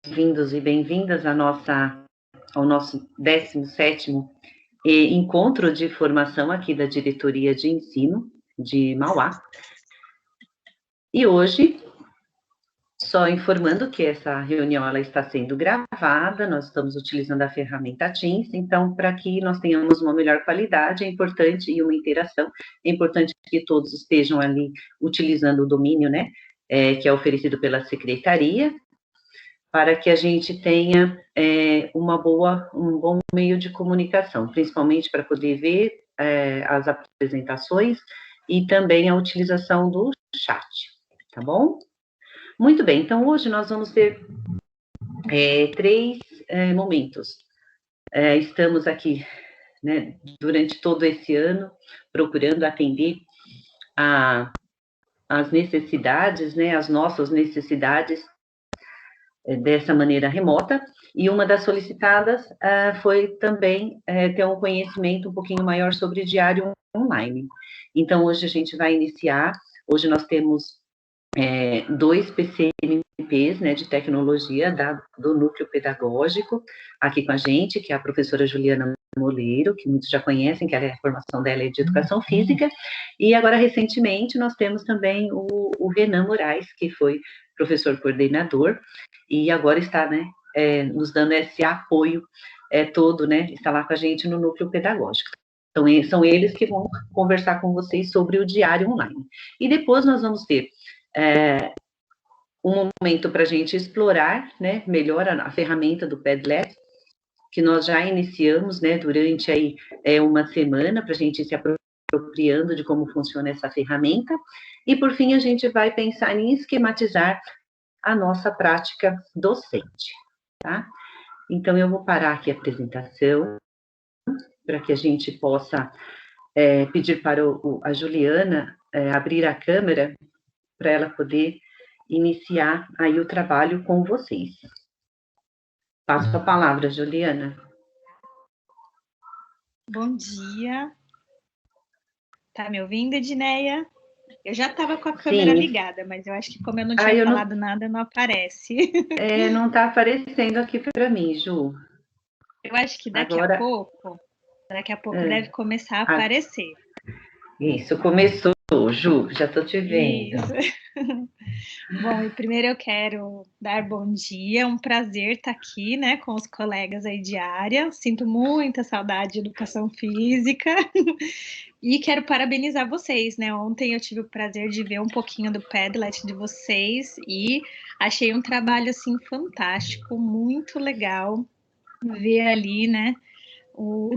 bem-vindos e bem-vindas ao nosso 17º encontro de formação aqui da Diretoria de Ensino de Mauá. E hoje, só informando que essa reunião ela está sendo gravada, nós estamos utilizando a ferramenta Teams, então, para que nós tenhamos uma melhor qualidade, é importante, e uma interação, é importante que todos estejam ali utilizando o domínio, né, que é oferecido pela Secretaria, para que a gente tenha um bom meio de comunicação, principalmente para poder ver as apresentações e também a utilização do chat, tá bom? Muito bem, então hoje nós vamos ter três momentos. Estamos aqui, né, durante todo esse ano, procurando atender as necessidades, né, as nossas necessidades dessa maneira remota, e uma das solicitadas foi também ter um conhecimento um pouquinho maior sobre diário online. Então, hoje a gente vai iniciar, hoje nós temos 2 PCNPs, né, de tecnologia do núcleo pedagógico aqui com a gente, que é a professora Juliana Moleiro, que muitos já conhecem, que a formação dela é de educação física, e agora, recentemente, nós temos também o Renan Moraes, que foi professor coordenador, e agora está, né, nos dando esse apoio todo, né, está lá com a gente no núcleo pedagógico. Então, são eles que vão conversar com vocês sobre o diário online. E depois nós vamos ter um momento para a gente explorar, né, melhor a ferramenta do Padlet, que nós já iniciamos, né, durante aí uma semana, para a gente se apropriando de como funciona essa ferramenta, e por fim a gente vai pensar em esquematizar a nossa prática docente, tá? Então eu vou parar aqui a apresentação, para que a gente possa pedir para a Juliana abrir a câmera, para ela poder iniciar aí o trabalho com vocês. Passo a palavra, Juliana. Bom dia. Tá me ouvindo, Edneia? Eu já estava com a câmera ligada, mas eu acho que como eu não tinha falado nada, não aparece. Não está aparecendo aqui para mim, Ju. Eu acho que daqui a pouco deve começar a aparecer. Isso, começou, Ju, já estou te vendo. Isso. Bom, e primeiro eu quero dar bom dia, um prazer estar aqui, né, com os colegas aí de área. Sinto muita saudade de educação física. E quero parabenizar vocês, né? Ontem eu tive o prazer de ver um pouquinho do Padlet de vocês e achei um trabalho, assim, fantástico, muito legal ver ali, né, o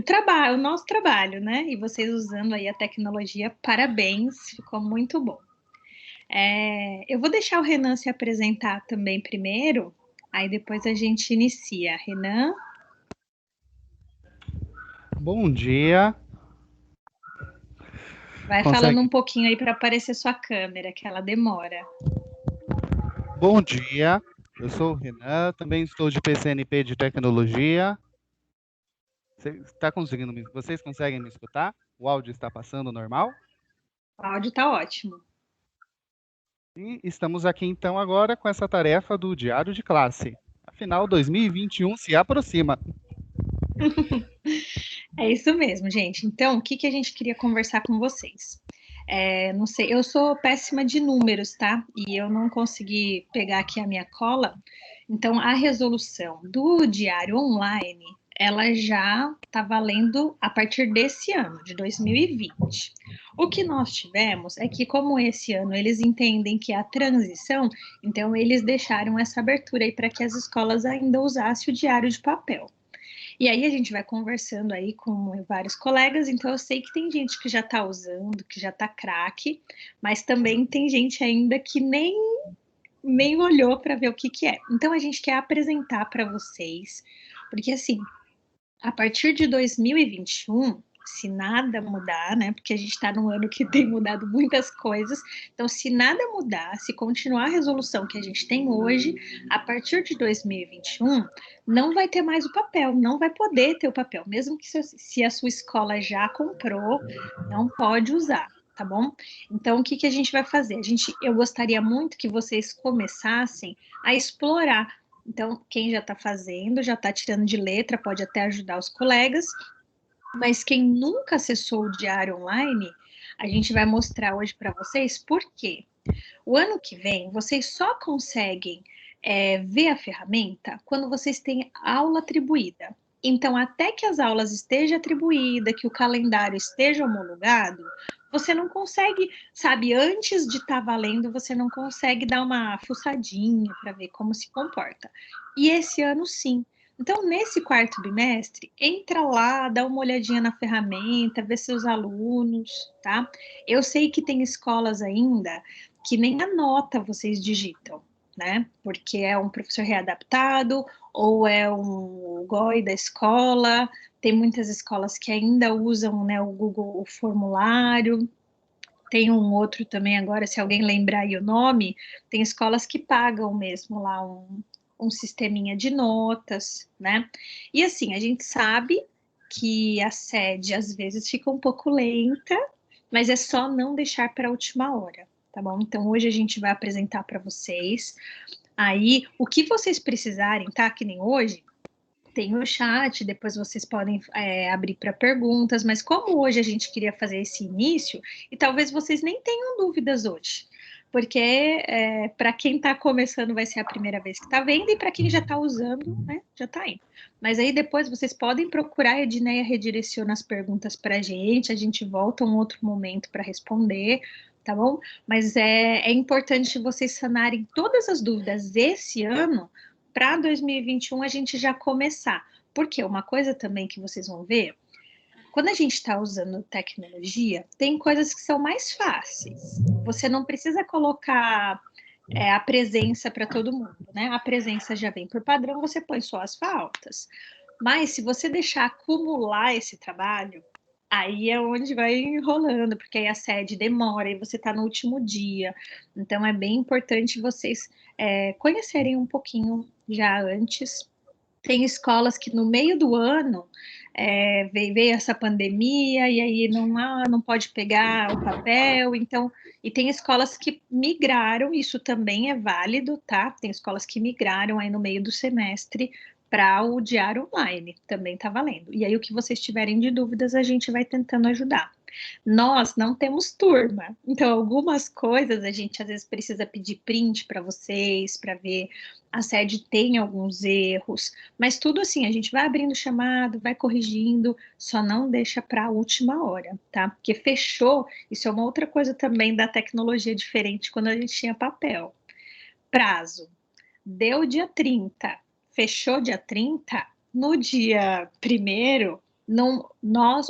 nosso trabalho, né? E vocês usando aí a tecnologia, parabéns, ficou muito bom. Eu vou deixar o Renan se apresentar também primeiro, aí depois a gente inicia. Renan? Bom dia. Vai falando um pouquinho aí para aparecer sua câmera, que ela demora. Bom dia, eu sou o Renan, também estou de PCNP de Tecnologia. Vocês conseguem me escutar? O áudio está passando normal? O áudio está ótimo. E estamos aqui então agora com essa tarefa do diário de classe. Afinal, 2021 se aproxima. É isso mesmo, gente. Então, o que a gente queria conversar com vocês? Não sei, eu sou péssima de números, tá? E eu não consegui pegar aqui a minha cola. Então, a resolução do diário online, ela já está valendo a partir desse ano, de 2020. O que nós tivemos é que, como esse ano eles entendem que é a transição, então eles deixaram essa abertura aí para que as escolas ainda usassem o diário de papel. E aí a gente vai conversando aí com vários colegas, então eu sei que tem gente que já está usando, que já está craque, mas também tem gente ainda que nem olhou para ver o que é. Então a gente quer apresentar para vocês, porque assim, a partir de 2021, se nada mudar, né? Porque a gente está num ano que tem mudado muitas coisas. Então, se nada mudar, se continuar a resolução que a gente tem hoje, a partir de 2021, não vai ter mais o papel, não vai poder ter o papel, mesmo que se a sua escola já comprou, não pode usar. Tá bom? Então, o que a gente vai fazer? Eu gostaria muito que vocês começassem a explorar Então, quem já está fazendo, já está tirando de letra, pode até ajudar os colegas, mas quem nunca acessou o diário online, a gente vai mostrar hoje para vocês por quê. O ano que vem, vocês só conseguem ver a ferramenta quando vocês têm aula atribuída. Então, até que as aulas estejam atribuídas, que o calendário esteja homologado, você não consegue, sabe, antes de estar valendo, você não consegue dar uma fuçadinha para ver como se comporta. E esse ano, sim. Então, nesse quarto bimestre, entra lá, dá uma olhadinha na ferramenta, vê seus alunos, tá? Eu sei que tem escolas ainda que nem a nota vocês digitam, né? Porque é um professor readaptado ou é um GOI da escola. Tem muitas escolas que ainda usam, né, o Google o formulário. Tem um outro também agora, se alguém lembrar aí o nome, tem escolas que pagam mesmo lá um sisteminha de notas, né? E assim, a gente sabe que a sede às vezes fica um pouco lenta, mas é só não deixar para a última hora, tá bom? Então hoje a gente vai apresentar para vocês. Aí, o que vocês precisarem, tá? Que nem hoje, tem o chat, depois vocês podem abrir para perguntas, mas como hoje a gente queria fazer esse início, e talvez vocês nem tenham dúvidas hoje, porque para quem está começando vai ser a primeira vez que está vendo, e para quem já está usando, né, já está indo. Mas aí depois vocês podem procurar, a Edneia redireciona as perguntas para a gente volta um outro momento para responder, tá bom? Mas é importante vocês sanarem todas as dúvidas esse ano, para 2021 a gente já começar. Porque uma coisa também que vocês vão ver, quando a gente está usando tecnologia, tem coisas que são mais fáceis. Você não precisa colocar a presença para todo mundo, né? A presença já vem por padrão, você põe só as faltas. Mas se você deixar acumular esse trabalho, aí é onde vai enrolando, porque aí a sede demora e você está no último dia. Então é bem importante vocês conhecerem um pouquinho já antes. Tem escolas que no meio do ano veio essa pandemia e aí não pode pegar o papel, então, e tem escolas que migraram, isso também é válido, tá? Tem escolas que migraram aí no meio do semestre para o diário online, também tá valendo. E aí o que vocês tiverem de dúvidas, a gente vai tentando ajudar. Nós não temos turma, então algumas coisas a gente às vezes precisa pedir print para vocês, para ver a sede tem alguns erros, mas tudo assim, a gente vai abrindo chamado, vai corrigindo, só não deixa para a última hora, tá? Porque fechou, isso é uma outra coisa também da tecnologia diferente quando a gente tinha papel. Prazo, deu dia 30, fechou dia 30, no dia 1º,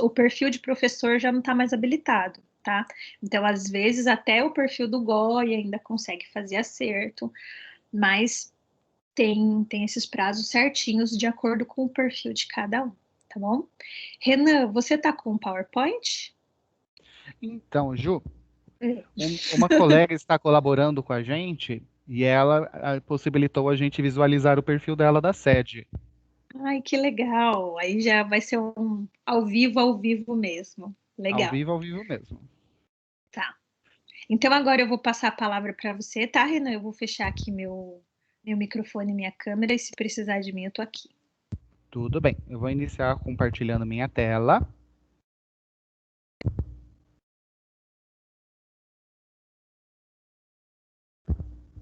o perfil de professor já não está mais habilitado, tá? Então, às vezes, até o perfil do GOI ainda consegue fazer acerto, mas tem esses prazos certinhos de acordo com o perfil de cada um, tá bom? Renan, você tá com o PowerPoint? Então, Ju, uma colega está colaborando com a gente e ela possibilitou a gente visualizar o perfil dela da sede. Ai, que legal! Aí já vai ser um ao vivo mesmo. Legal, Ao vivo mesmo. tá. Então agora eu vou passar a palavra para você, tá, Renan? Eu vou fechar aqui meu microfone e minha câmera, e se precisar de mim, eu tô aqui. Tudo bem, eu vou iniciar compartilhando minha tela.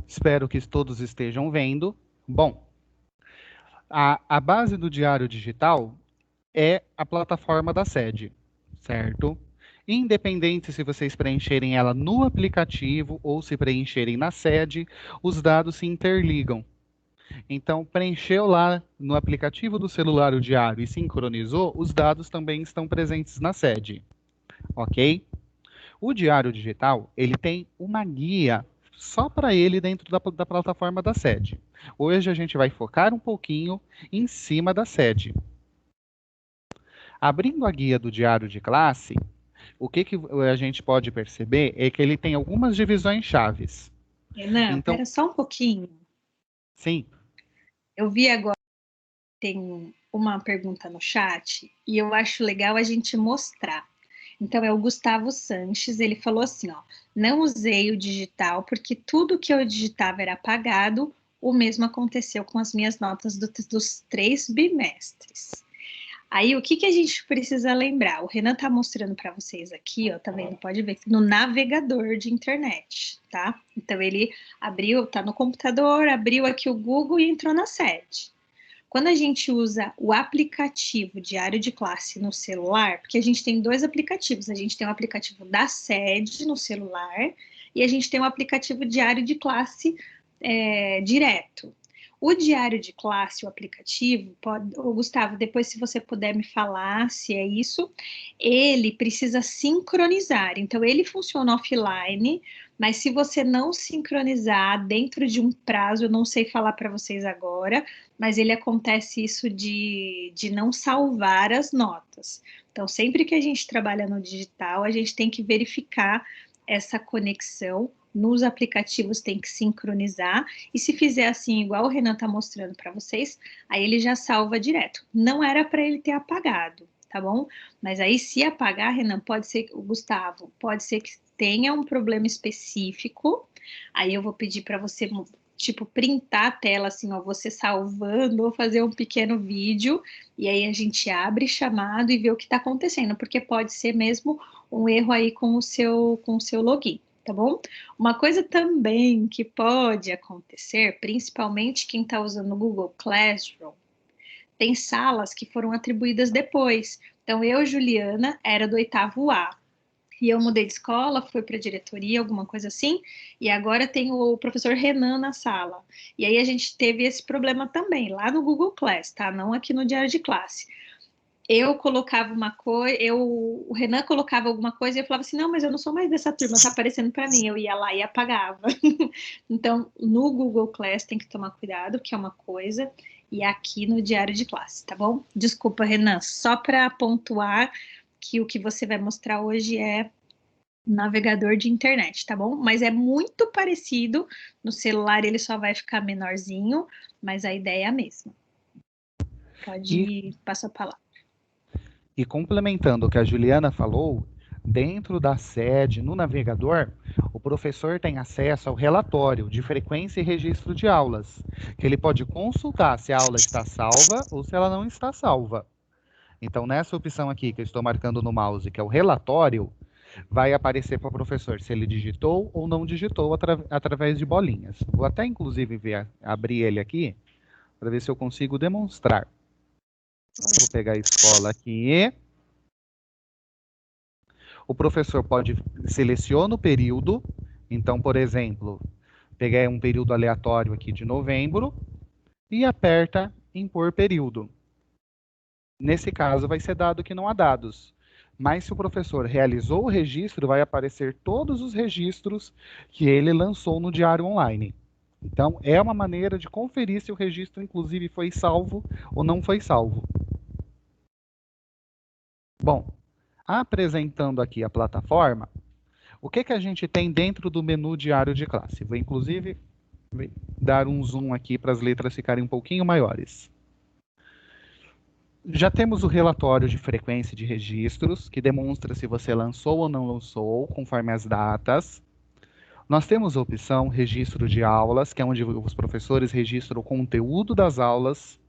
Espero que todos estejam vendo. Bom, a base do Diário Digital é a plataforma da sede, certo? Independente se vocês preencherem ela no aplicativo ou se preencherem na sede, os dados se interligam. Então, preencheu lá no aplicativo do celular o diário e sincronizou, os dados também estão presentes na sede, ok? O diário digital, ele tem uma guia só para ele dentro da plataforma da sede. Hoje a gente vai focar um pouquinho em cima da sede. Abrindo a guia do diário de classe, o que a gente pode perceber é que ele tem algumas divisões chaves. Renan, Então, espera só um pouquinho. sim. Eu vi agora que tem uma pergunta no chat e eu acho legal a gente mostrar. Então, é o Gustavo Sanches, ele falou assim, ó, não usei o digital porque tudo que eu digitava era apagado O mesmo aconteceu com as minhas notas dos 3 bimestres. Aí, o que a gente precisa lembrar? O Renan tá mostrando para vocês aqui, ó, tá vendo? Pode ver, no navegador de internet, tá? Então, ele abriu, tá no computador, abriu aqui o Google e entrou na sede. Quando a gente usa o aplicativo Diário de Classe no celular, porque a gente tem 2 aplicativos, a gente tem o aplicativo da sede no celular e a gente tem o aplicativo Diário de Classe direto. O Diário de Classe, o aplicativo, Gustavo, depois se você puder me falar se é isso, ele precisa sincronizar. Então, ele funciona offline, mas se você não sincronizar dentro de um prazo, eu não sei falar para vocês agora, mas ele acontece isso de não salvar as notas. Então, sempre que a gente trabalha no digital, a gente tem que verificar essa conexão. Nos aplicativos tem que sincronizar, e se fizer assim, igual o Renan está mostrando para vocês, aí ele já salva direto. Não era para ele ter apagado, tá bom? Mas aí se apagar, Renan, pode ser, o Gustavo, pode ser que tenha um problema específico, aí eu vou pedir para você, tipo, printar a tela, assim, ó, você salvando, ou fazer um pequeno vídeo, e aí a gente abre chamado e vê o que está acontecendo, porque pode ser mesmo um erro aí com o seu login. Tá bom? Uma coisa também que pode acontecer, principalmente quem está usando o Google Classroom, tem salas que foram atribuídas depois. Então, eu, Juliana, era do 8º A. E eu mudei de escola, fui para a diretoria, alguma coisa assim, e agora tem o professor Renan na sala. E aí a gente teve esse problema também, lá no Google Class, tá? Não aqui no Diário de Classe. Eu colocava uma coisa, o Renan colocava alguma coisa e eu falava assim, não, mas eu não sou mais dessa turma, tá aparecendo para mim. Eu ia lá e apagava. Então, no Google Class tem que tomar cuidado, que é uma coisa, e aqui no Diário de Classe, tá bom? Desculpa, Renan, só para pontuar que o que você vai mostrar hoje é navegador de internet, tá bom? Mas é muito parecido, no celular ele só vai ficar menorzinho, mas a ideia é a mesma. Pode passar a palavra. E complementando o que a Juliana falou, dentro da sede, no navegador, o professor tem acesso ao relatório de frequência e registro de aulas, que ele pode consultar se a aula está salva ou se ela não está salva. Então, nessa opção aqui que eu estou marcando no mouse, que é o relatório, vai aparecer para o professor se ele digitou ou não digitou através de bolinhas. Vou até, inclusive, abrir ele aqui, para ver se eu consigo demonstrar. Então, vou pegar a escola aqui. O professor pode selecionar o período. Então, por exemplo, peguei um período aleatório aqui de novembro e aperta em pôr período. Nesse caso, vai ser dado que não há dados. Mas se o professor realizou o registro, vai aparecer todos os registros que ele lançou no diário online. Então, é uma maneira de conferir se o registro, inclusive, foi salvo ou não foi salvo. Bom, apresentando aqui a plataforma, o que a gente tem dentro do menu Diário de Classe? Vou, inclusive, dar um zoom aqui para as letras ficarem um pouquinho maiores. Já temos o relatório de frequência de registros, que demonstra se você lançou ou não lançou, conforme as datas. Nós temos a opção Registro de Aulas, que é onde os professores registram o conteúdo das aulas.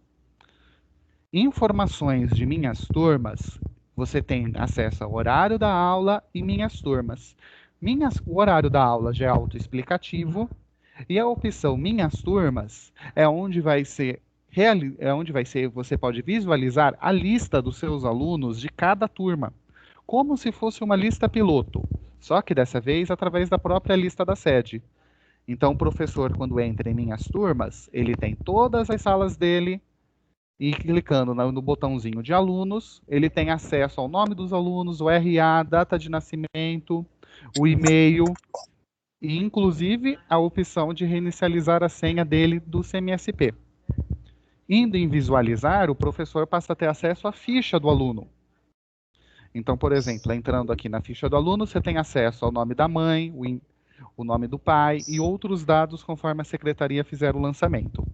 Informações de Minhas Turmas, você tem acesso ao horário da aula e Minhas Turmas. O horário da aula já é autoexplicativo, e a opção Minhas Turmas é onde você pode visualizar a lista dos seus alunos de cada turma, como se fosse uma lista piloto, só que dessa vez através da própria lista da sede. Então, o professor, quando entra em Minhas Turmas, ele tem todas as salas dele, e clicando no botãozinho de alunos, ele tem acesso ao nome dos alunos, o RA, data de nascimento, o e-mail, e inclusive a opção de reinicializar a senha dele do CMSP. Indo em visualizar, o professor passa a ter acesso à ficha do aluno. Então, por exemplo, entrando aqui na ficha do aluno, você tem acesso ao nome da mãe, o nome do pai e outros dados conforme a secretaria fizer o lançamento.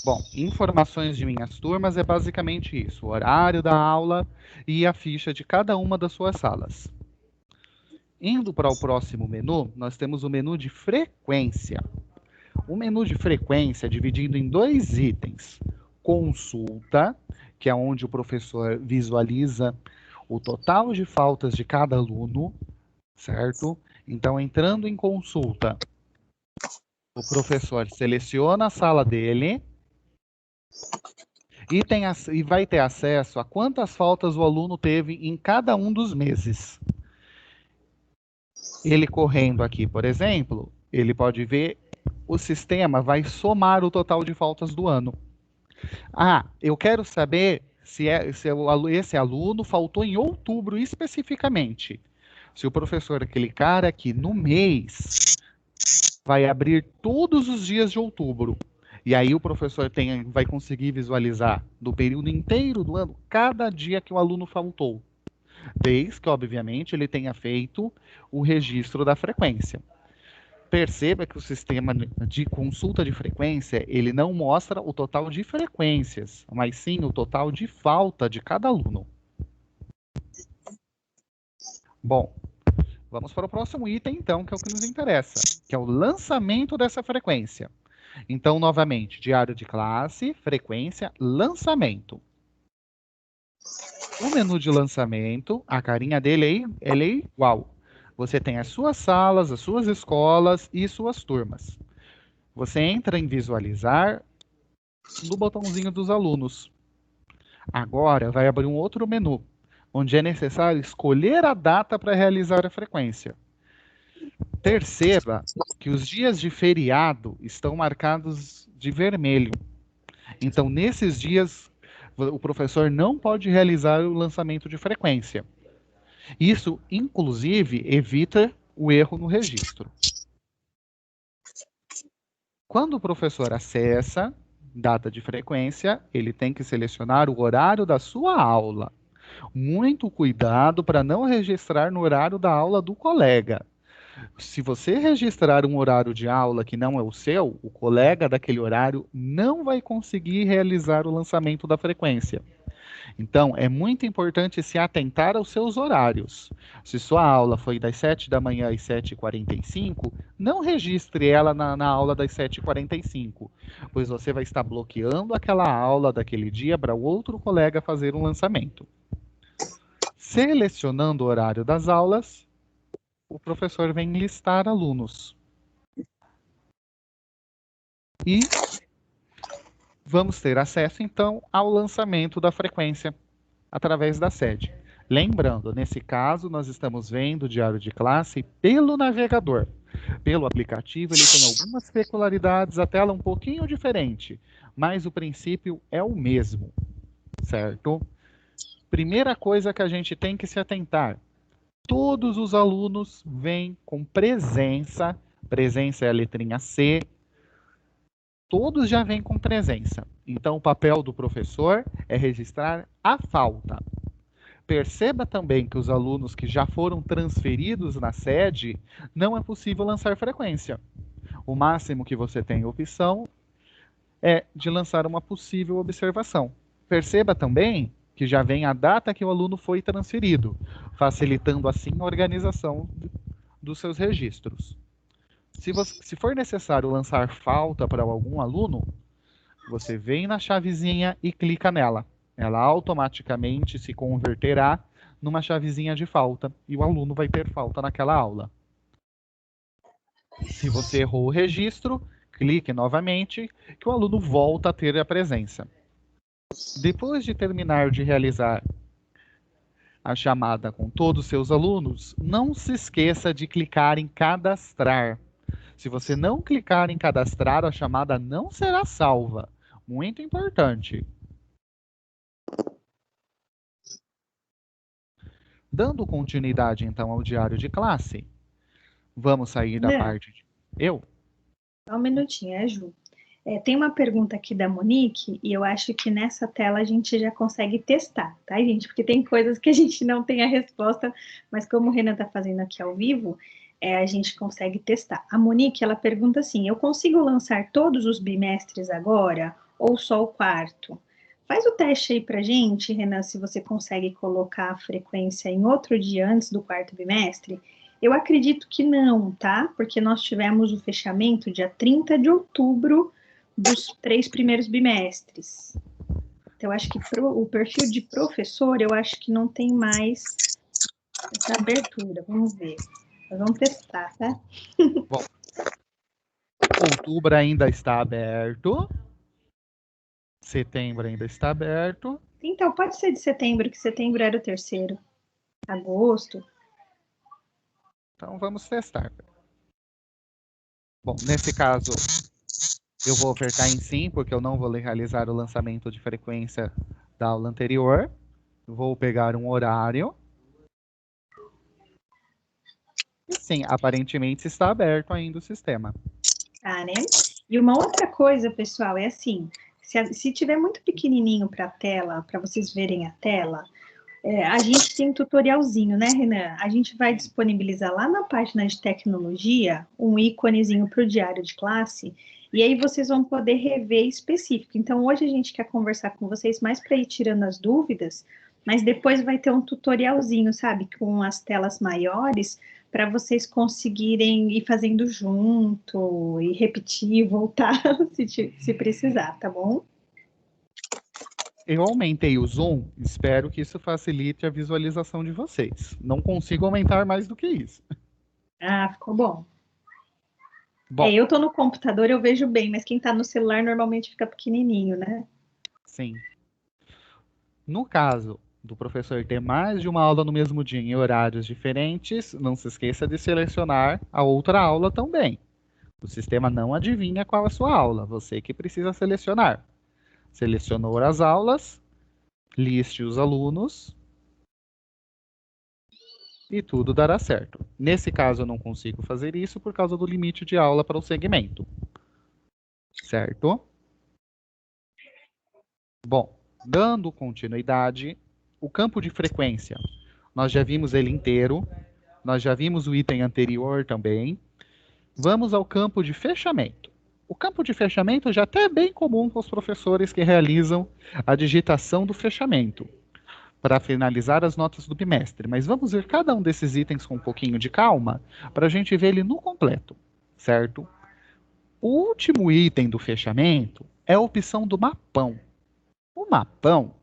Bom, informações de Minhas Turmas é basicamente isso, o horário da aula e a ficha de cada uma das suas salas. Indo para o próximo menu, nós temos o menu de frequência. O menu de frequência é dividido em 2 itens. Consulta, que é onde o professor visualiza o total de faltas de cada aluno, certo? Então, entrando em consulta, o professor seleciona a sala dele e vai ter acesso a quantas faltas o aluno teve em cada um dos meses. Ele correndo aqui, por exemplo, ele pode ver o sistema vai somar o total de faltas do ano. Ah, eu quero saber se esse aluno faltou em outubro especificamente. Se o professor clicar aqui no mês, vai abrir todos os dias de outubro. E aí o professor vai conseguir visualizar do período inteiro do ano, cada dia que o aluno faltou. Desde que, obviamente, ele tenha feito o registro da frequência. Perceba que o sistema de consulta de frequência, ele não mostra o total de frequências, mas sim o total de falta de cada aluno. Bom, vamos para o próximo item, então, que é o que nos interessa, que é o lançamento dessa frequência. Então, novamente, diário de classe, frequência, lançamento. O menu de lançamento, a carinha dele aí, ele é igual. Você tem as suas salas, as suas escolas e suas turmas. Você entra em visualizar no botãozinho dos alunos. Agora vai abrir um outro menu, onde é necessário escolher a data para realizar a frequência. Perceba que os dias de feriado estão marcados de vermelho. Então, nesses dias, o professor não pode realizar o lançamento de frequência. Isso, inclusive, evita o erro no registro. Quando o professor acessa data de frequência, ele tem que selecionar o horário da sua aula. Muito cuidado para não registrar no horário da aula do colega. Se você registrar um horário de aula que não é o seu, o colega daquele horário não vai conseguir realizar o lançamento da frequência. Então, é muito importante se atentar aos seus horários. Se sua aula foi das 7 da manhã às 7h45, não registre ela na aula das 7h45, pois você vai estar bloqueando aquela aula daquele dia para o outro colega fazer um lançamento. Selecionando o horário das aulas, o professor vem listar alunos. E vamos ter acesso, então, ao lançamento da frequência através da sede. Lembrando, nesse caso, nós estamos vendo o diário de classe pelo navegador. Pelo aplicativo, ele tem algumas peculiaridades, a tela um pouquinho diferente, mas o princípio é o mesmo, certo? Primeira coisa que a gente tem que se atentar: todos os alunos vêm com presença, presença é a letrinha C, todos já vêm com presença. Então, o papel do professor é registrar a falta. Perceba também que os alunos que já foram transferidos na sede, não é possível lançar frequência. O máximo que você tem opção é de lançar uma possível observação. Perceba também que já vem a data que o aluno foi transferido, facilitando assim a organização dos seus registros. Se for necessário lançar falta para algum aluno, você vem na chavezinha e clica nela. Ela automaticamente se converterá numa chavezinha de falta e o aluno vai ter falta naquela aula. Se você errou o registro, clique novamente que o aluno volta a ter a presença. Depois de terminar de realizar a chamada com todos os seus alunos, não se esqueça de clicar em cadastrar. Se você não clicar em cadastrar, a chamada não será salva. Muito importante. Dando continuidade, então, ao diário de classe, vamos sair da parte de... Eu? Só um minutinho, Ju. Tem uma pergunta aqui da Monique, e eu acho que nessa tela a gente já consegue testar, tá, gente? Porque tem coisas que a gente não tem a resposta, mas como o Renan está fazendo aqui ao vivo, a gente consegue testar. A Monique, ela pergunta assim: eu consigo lançar todos os bimestres agora, ou só o quarto? Faz o teste aí pra gente, Renan, se você consegue colocar a frequência em outro dia antes do quarto bimestre, Eu acredito que não, tá? Porque nós tivemos o fechamento dia 30 de outubro dos 3 primeiros bimestres. Então, eu acho que o perfil de professor, eu acho que não tem mais essa abertura. Vamos ver. Nós vamos testar, tá? Bom, outubro ainda está aberto. Setembro ainda está aberto. Então, pode ser de setembro, que setembro era o terceiro. Agosto. Então, vamos testar. Bom, nesse caso, eu vou apertar em sim, porque eu não vou realizar o lançamento de frequência da aula anterior. Vou pegar um horário. E sim, aparentemente está aberto ainda o sistema. Tá, né? E uma outra coisa, pessoal, é assim, se tiver muito pequenininho para a tela, para vocês verem a tela, a gente tem um tutorialzinho, né, Renan? A gente vai disponibilizar lá na página de tecnologia um íconezinho para o diário de classe, e aí vocês vão poder rever específico. Então, hoje a gente quer conversar com vocês mais para ir tirando as dúvidas, mas depois vai ter um tutorialzinho, sabe, com as telas maiores, para vocês conseguirem ir fazendo junto, e repetir, voltar, se precisar, tá bom? Eu aumentei o zoom, espero que isso facilite a visualização de vocês. Não consigo aumentar mais do que isso. Ah, ficou bom. Bom, Eu tô no computador, eu vejo bem, mas quem tá no celular normalmente fica pequenininho, né? sim. No caso do professor ter mais de uma aula no mesmo dia em horários diferentes, não se esqueça de selecionar a outra aula também. O sistema não adivinha qual é a sua aula, você que precisa selecionar. Selecionou as aulas, liste os alunos e tudo dará certo. Nesse caso, eu não consigo fazer isso por causa do limite de aula para o segmento. Certo? Bom, dando continuidade, o campo de frequência. Nós já vimos ele inteiro, nós já vimos o item anterior também. Vamos ao campo de fechamento. O campo de fechamento já até é bem comum para os professores que realizam a digitação do fechamento, para finalizar as notas do bimestre. Mas vamos ver cada um desses itens com um pouquinho de calma, para a gente ver ele no completo, certo? O último item do fechamento é a opção do mapão. O mapão,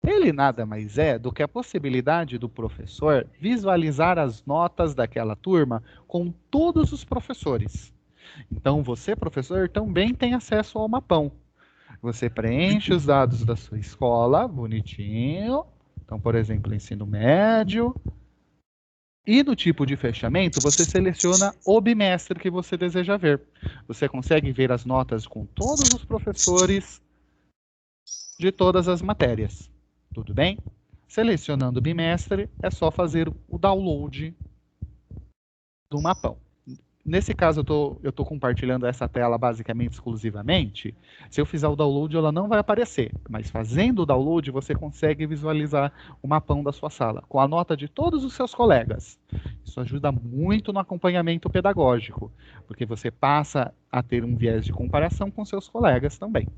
ele nada mais é do que a possibilidade do professor visualizar as notas daquela turma com todos os professores. Então, você, professor, também tem acesso ao mapão. Você preenche os dados da sua escola, bonitinho. Então, por exemplo, ensino médio. E no tipo de fechamento, você seleciona o bimestre que você deseja ver. Você consegue ver as notas com todos os professores de todas as matérias. Tudo bem? Selecionando o bimestre, é só fazer o download do mapão. Nesse caso, eu tô compartilhando essa tela basicamente exclusivamente. Se eu fizer o download, ela não vai aparecer. Mas fazendo o download, você consegue visualizar o mapão da sua sala, com a nota de todos os seus colegas. Isso ajuda muito no acompanhamento pedagógico, porque você passa a ter um viés de comparação com seus colegas também.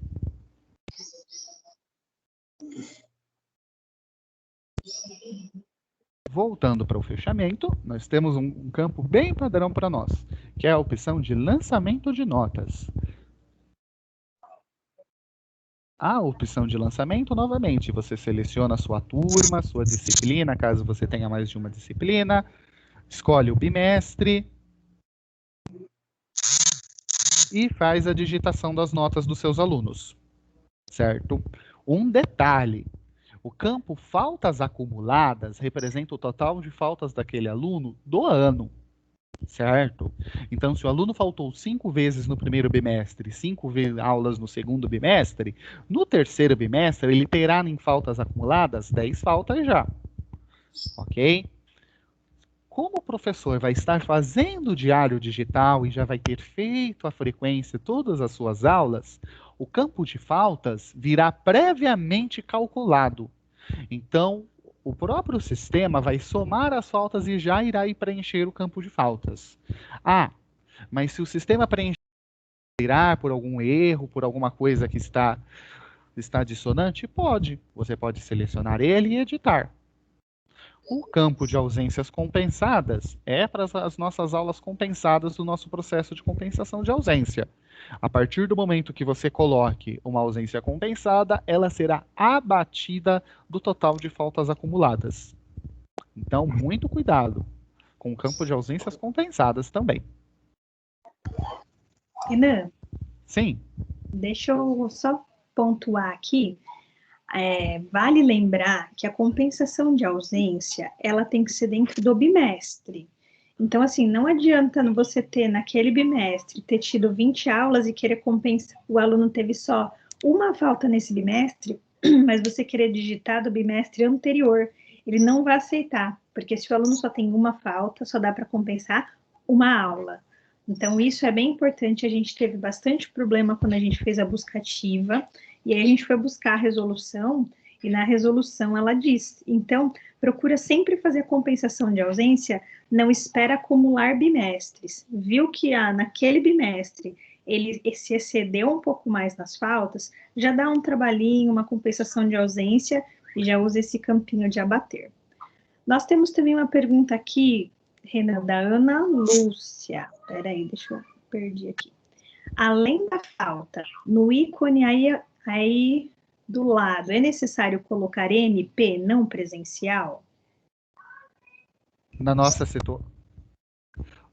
Voltando para o fechamento, nós temos um campo bem padrão para nós, que é a opção de lançamento de notas. A opção de lançamento, novamente, você seleciona a sua turma, sua disciplina, caso você tenha mais de uma disciplina, escolhe o bimestre e faz a digitação das notas dos seus alunos, certo? Um detalhe, o campo faltas acumuladas representa o total de faltas daquele aluno do ano, certo? Então, se o aluno faltou 5 vezes no primeiro bimestre, 5 aulas no segundo bimestre, no terceiro bimestre ele terá em faltas acumuladas 10 faltas já, ok? Como o professor vai estar fazendo o diário digital e já vai ter feito a frequência todas as suas aulas, o campo de faltas virá previamente calculado. Então, o próprio sistema vai somar as faltas e já irá preencher o campo de faltas. Ah, mas se o sistema preencher por algum erro, por alguma coisa que está dissonante, pode. Você pode selecionar ele e editar. O campo de ausências compensadas é para as nossas aulas compensadas do nosso processo de compensação de ausência. A partir do momento que você coloque uma ausência compensada, ela será abatida do total de faltas acumuladas. Então, muito cuidado com o campo de ausências compensadas também. Renan, Sim. deixa eu só pontuar aqui. Vale lembrar que a compensação de ausência, ela tem que ser dentro do bimestre. Então, assim, não adianta você ter naquele bimestre, ter tido 20 aulas e querer compensar, o aluno teve só uma falta nesse bimestre, mas você querer digitar do bimestre anterior, ele não vai aceitar, porque se o aluno só tem uma falta, só dá para compensar uma aula. Então, isso é bem importante, a gente teve bastante problema quando a gente fez a busca ativa, e aí a gente foi buscar a resolução, e na resolução ela diz, então, procura sempre fazer a compensação de ausência, não espera acumular bimestres. Viu que naquele bimestre ele se excedeu um pouco mais nas faltas, já dá um trabalhinho, uma compensação de ausência, e já usa esse campinho de abater. Nós temos também uma pergunta aqui, Renan, da Ana Lúcia. Peraí, deixa eu perdi aqui. Além da falta, no ícone aí do lado, é necessário colocar NP não presencial? Na nossa situação.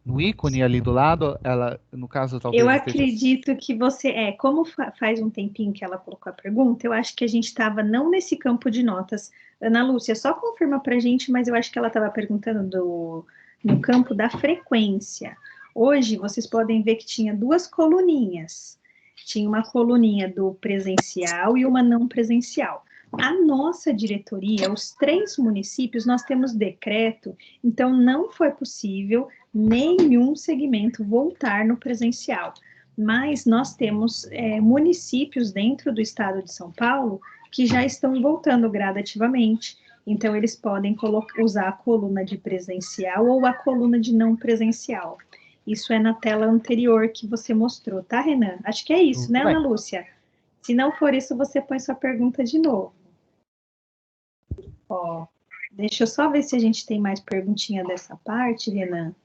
No ícone ali do lado, ela, no caso, talvez Eu esteja... acredito que você como faz um tempinho que ela colocou a pergunta, eu acho que a gente estava não nesse campo de notas. Ana Lúcia, só confirma para a gente, mas eu acho que ela estava perguntando no campo da frequência. Hoje, vocês podem ver que tinha duas coluninhas. Tinha uma coluninha do presencial e uma não presencial. A nossa diretoria, os 3 municípios, nós temos decreto, então não foi possível nenhum segmento voltar no presencial. Mas nós temos municípios dentro do estado de São Paulo que já estão voltando gradativamente. Então, eles podem usar a coluna de presencial ou a coluna de não presencial. Isso é na tela anterior que você mostrou, tá, Renan? Acho que é isso, né, Ana Lúcia? Se não for isso, você põe sua pergunta de novo. Ó, deixa eu só ver se a gente tem mais perguntinha dessa parte, Renan.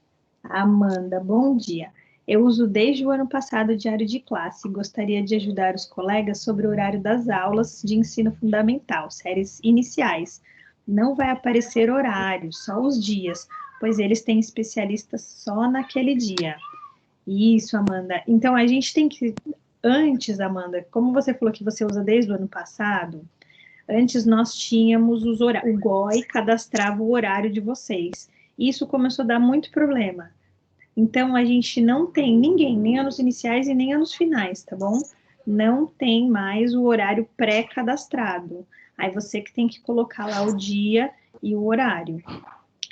Amanda, bom dia. Eu uso desde o ano passado o diário de classe e gostaria de ajudar os colegas sobre o horário das aulas de ensino fundamental, séries iniciais. Não vai aparecer horário, só os dias, pois eles têm especialistas só naquele dia. Isso, Amanda. Então, a gente tem que... Antes, Amanda, como você falou que você usa desde o ano passado, antes nós tínhamos o GOI cadastrava o horário de vocês. Isso começou a dar muito problema. Então, a gente não tem ninguém, nem anos iniciais e nem anos finais, tá bom? Não tem mais o horário pré-cadastrado. Aí você que tem que colocar lá o dia e o horário.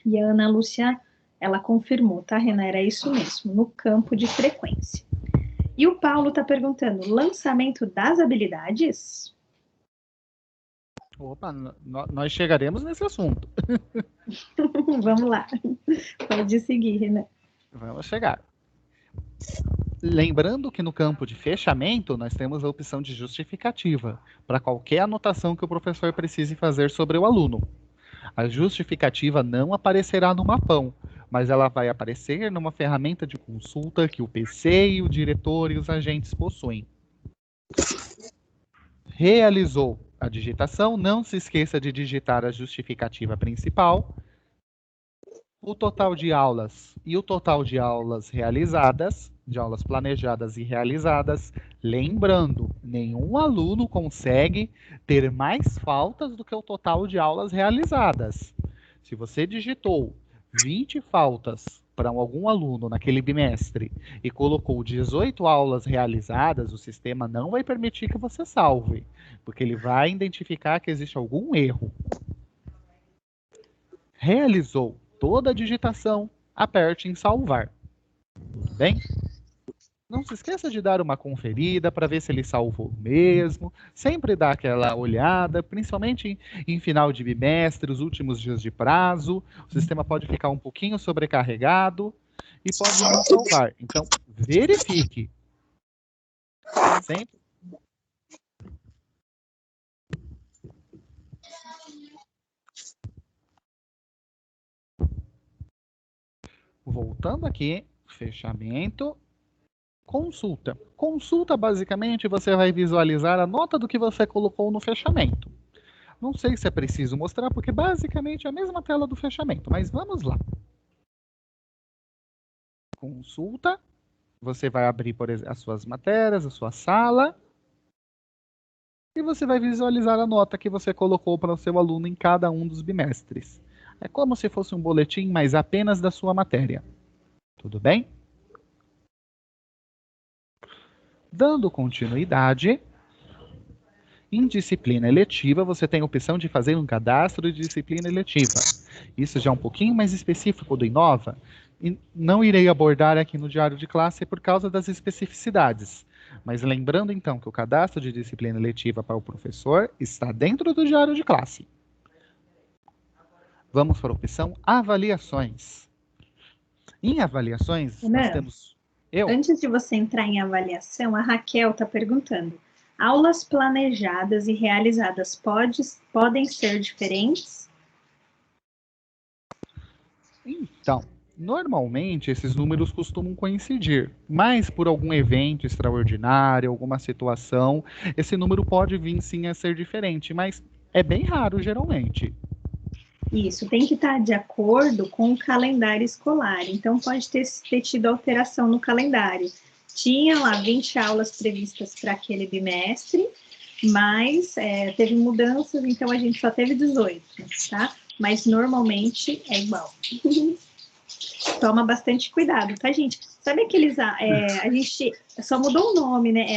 E a Ana Lúcia, ela confirmou, tá, Renan? Era isso mesmo, no campo de frequência. E o Paulo está perguntando, lançamento das habilidades? Opa, nós chegaremos nesse assunto. Vamos lá. Pode seguir, Renan. Vamos chegar. Lembrando que no campo de fechamento, nós temos a opção de justificativa, para qualquer anotação que o professor precise fazer sobre o aluno. A justificativa não aparecerá no mapão, mas ela vai aparecer numa ferramenta de consulta que o PC e o diretor e os agentes possuem. Realizou a digitação, não se esqueça de digitar a justificativa principal, o total de aulas e o total de aulas realizadas, de aulas planejadas e realizadas. Lembrando, nenhum aluno consegue ter mais faltas do que o total de aulas realizadas. Se você digitou 20 faltas para algum aluno naquele bimestre e colocou 18 aulas realizadas, o sistema não vai permitir que você salve, porque ele vai identificar que existe algum erro. Realizou toda a digitação, aperte em salvar. Bem, não se esqueça de dar uma conferida para ver se ele salvou mesmo. Sempre dá aquela olhada, principalmente em final de bimestre, os últimos dias de prazo. O sistema pode ficar um pouquinho sobrecarregado e pode não salvar. Então, verifique. Sempre voltando aqui, fechamento, consulta. Consulta, basicamente, você vai visualizar a nota do que você colocou no fechamento. Não sei se é preciso mostrar, porque basicamente é a mesma tela do fechamento, mas vamos lá. Consulta, você vai abrir, por exemplo, as suas matérias, a sua sala, e você vai visualizar a nota que você colocou para o seu aluno em cada um dos bimestres. É como se fosse um boletim, mas apenas da sua matéria. Tudo bem? Dando continuidade, em disciplina eletiva, você tem a opção de fazer um cadastro de disciplina eletiva. Isso já é um pouquinho mais específico do Inova, e não irei abordar aqui no diário de classe por causa das especificidades. Mas lembrando, então, que o cadastro de disciplina eletiva para o professor está dentro do diário de classe. Vamos para a opção avaliações. Em avaliações, nós temos... Antes de você entrar em avaliação, a Raquel está perguntando: aulas planejadas e realizadas podem ser diferentes? Então, normalmente esses números costumam coincidir, mas por algum evento extraordinário, alguma situação, esse número pode vir sim a ser diferente, mas é bem raro geralmente. Isso, tem que estar de acordo com o calendário escolar. Então, pode ter tido alteração no calendário. Tinha lá 20 aulas previstas para aquele bimestre, mas teve mudanças, então a gente só teve 18, tá? Mas normalmente é igual. Toma bastante cuidado, tá, gente? Sabe aqueles... a gente só mudou o nome, né?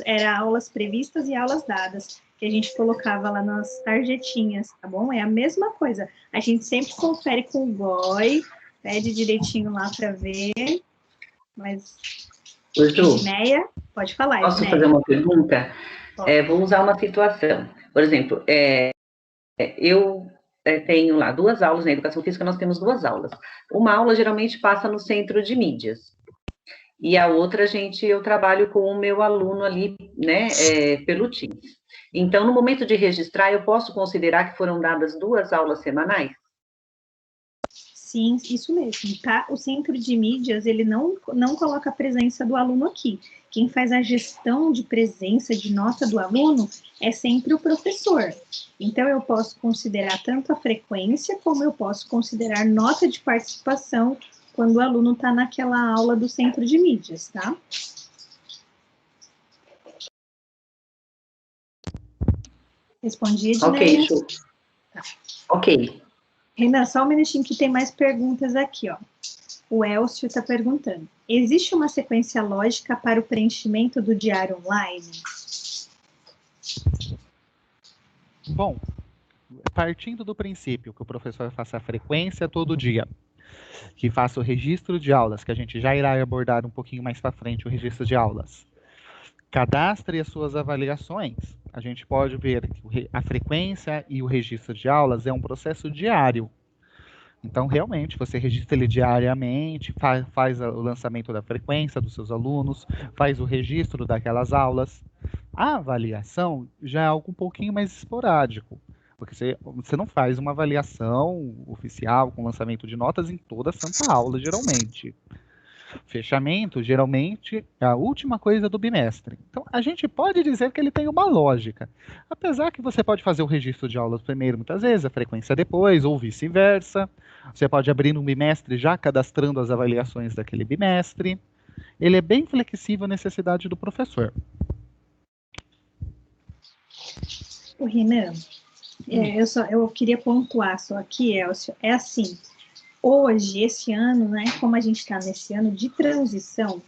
Era aulas previstas e aulas dadas, que a gente colocava lá nas tarjetinhas, tá bom? É a mesma coisa. A gente sempre confere com o GOI, pede direitinho lá para ver, mas... Edneia, pode falar, Posso Edneia. fazer uma pergunta? Vou usar uma situação. Por exemplo, eu tenho lá 2 aulas na educação física, nós temos 2 aulas. Uma aula geralmente passa no centro de mídias. E a outra, eu trabalho com o meu aluno ali, né, pelo Teams. Então, no momento de registrar, eu posso considerar que foram dadas 2 aulas semanais? Sim, isso mesmo, tá? O centro de mídias, ele não coloca a presença do aluno aqui. Quem faz a gestão de presença, de nota do aluno, é sempre o professor. Então, eu posso considerar tanto a frequência, como eu posso considerar nota de participação quando o aluno está naquela aula do centro de mídias, tá? Respondi, Edneia? Ok, show. Tá. Ok. Renan, só um minutinho que tem mais perguntas aqui, ó. O Elcio está perguntando: existe uma sequência lógica para o preenchimento do diário online? Bom, partindo do princípio que o professor faça a frequência todo dia, que faça o registro de aulas, que a gente já irá abordar um pouquinho mais para frente, o registro de aulas, cadastre as suas avaliações. A gente pode ver que a frequência e o registro de aulas é um processo diário. Então, realmente, você registra ele diariamente, faz o lançamento da frequência dos seus alunos, faz o registro daquelas aulas. A avaliação já é algo um pouquinho mais esporádico, porque você não faz uma avaliação oficial com lançamento de notas em toda a santa aula, geralmente. Fechamento, geralmente, é a última coisa do bimestre. Então, a gente pode dizer que ele tem uma lógica. Apesar que você pode fazer o registro de aulas primeiro, muitas vezes, a frequência depois, ou vice-versa. Você pode abrir no bimestre já cadastrando as avaliações daquele bimestre. Ele é bem flexível à necessidade do professor. O Renan, eu queria pontuar só aqui, Elcio, é assim... Hoje, esse ano, né, como a gente está nesse ano de transição,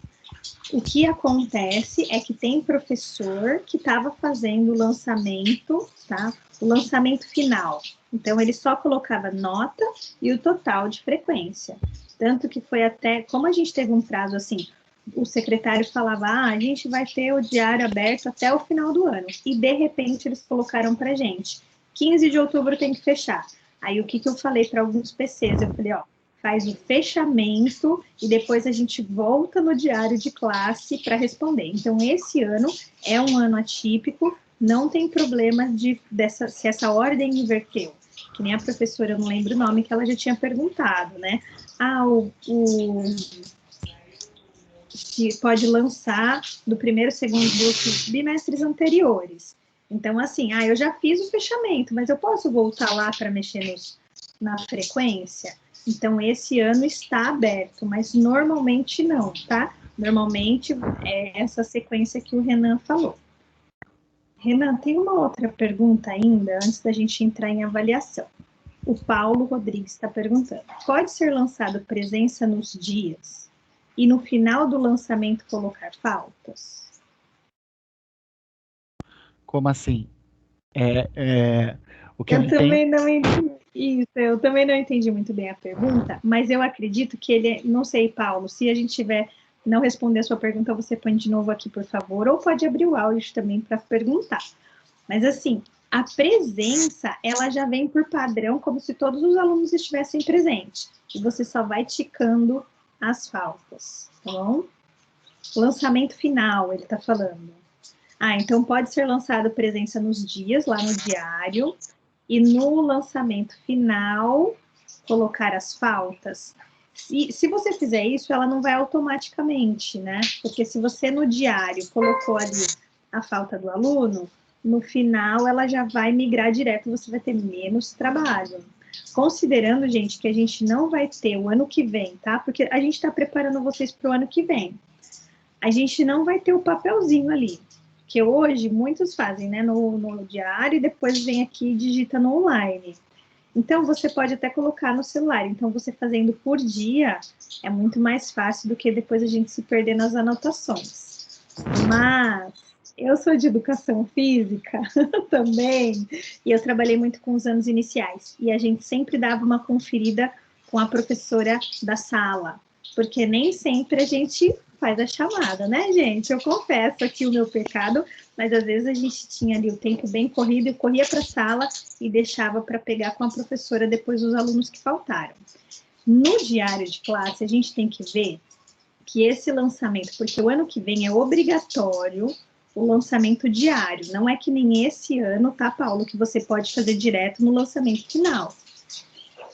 o que acontece é que tem professor que estava fazendo o lançamento, tá? O lançamento final. Então, ele só colocava nota e o total de frequência. Tanto que foi até, como a gente teve um prazo assim, o secretário falava, a gente vai ter o diário aberto até o final do ano. E, de repente, eles colocaram para gente, 15 de outubro tem que fechar. Aí, o que eu falei para alguns PCs? Eu falei, faz o fechamento e depois a gente volta no diário de classe para responder. Então, esse ano é um ano atípico, não tem problema se essa ordem inverteu. que nem a professora, eu não lembro o nome, que ela já tinha perguntado, né? Se pode lançar do primeiro, segundo, dos bimestres anteriores. Então, assim, eu já fiz o fechamento, mas eu posso voltar lá para mexer na frequência? Então, esse ano está aberto, mas normalmente não, tá? Normalmente é essa sequência que o Renan falou. Renan, tem uma outra pergunta ainda, antes da gente entrar em avaliação. O Paulo Rodrigues está perguntando: pode ser lançado presença nos dias e no final do lançamento colocar faltas? Como assim? O que Eu também não entendi isso, eu também não entendi muito bem a pergunta, mas eu acredito que ele, não sei, Paulo, se a gente tiver não responder a sua pergunta, você põe de novo aqui, por favor, ou pode abrir o áudio também para perguntar. Mas assim, a presença, ela já vem por padrão, como se todos os alunos estivessem presentes, e você só vai ticando as faltas, tá bom? Lançamento final, ele está falando. Então pode ser lançado presença nos dias, lá no diário, e no lançamento final, colocar as faltas. Se você fizer isso, ela não vai automaticamente, né? Porque se você no diário colocou ali a falta do aluno, no final ela já vai migrar direto, você vai ter menos trabalho. Considerando, gente, que a gente não vai ter o ano que vem, tá? Porque a gente está preparando vocês para o ano que vem. A gente não vai ter o papelzinho ali, que hoje muitos fazem, né, no diário e depois vem aqui e digita no online. Então, você pode até colocar no celular. Então, você fazendo por dia é muito mais fácil do que depois a gente se perder nas anotações. Mas eu sou de educação física também, e eu trabalhei muito com os anos iniciais. E a gente sempre dava uma conferida com a professora da sala, porque nem sempre a gente faz a chamada, né, gente? Eu confesso aqui o meu pecado, mas às vezes a gente tinha ali o tempo bem corrido e corria para a sala e deixava para pegar com a professora depois os alunos que faltaram. No diário de classe, a gente tem que ver que esse lançamento, porque o ano que vem é obrigatório o lançamento diário, não é que nem esse ano, tá, Paulo, que você pode fazer direto no lançamento final.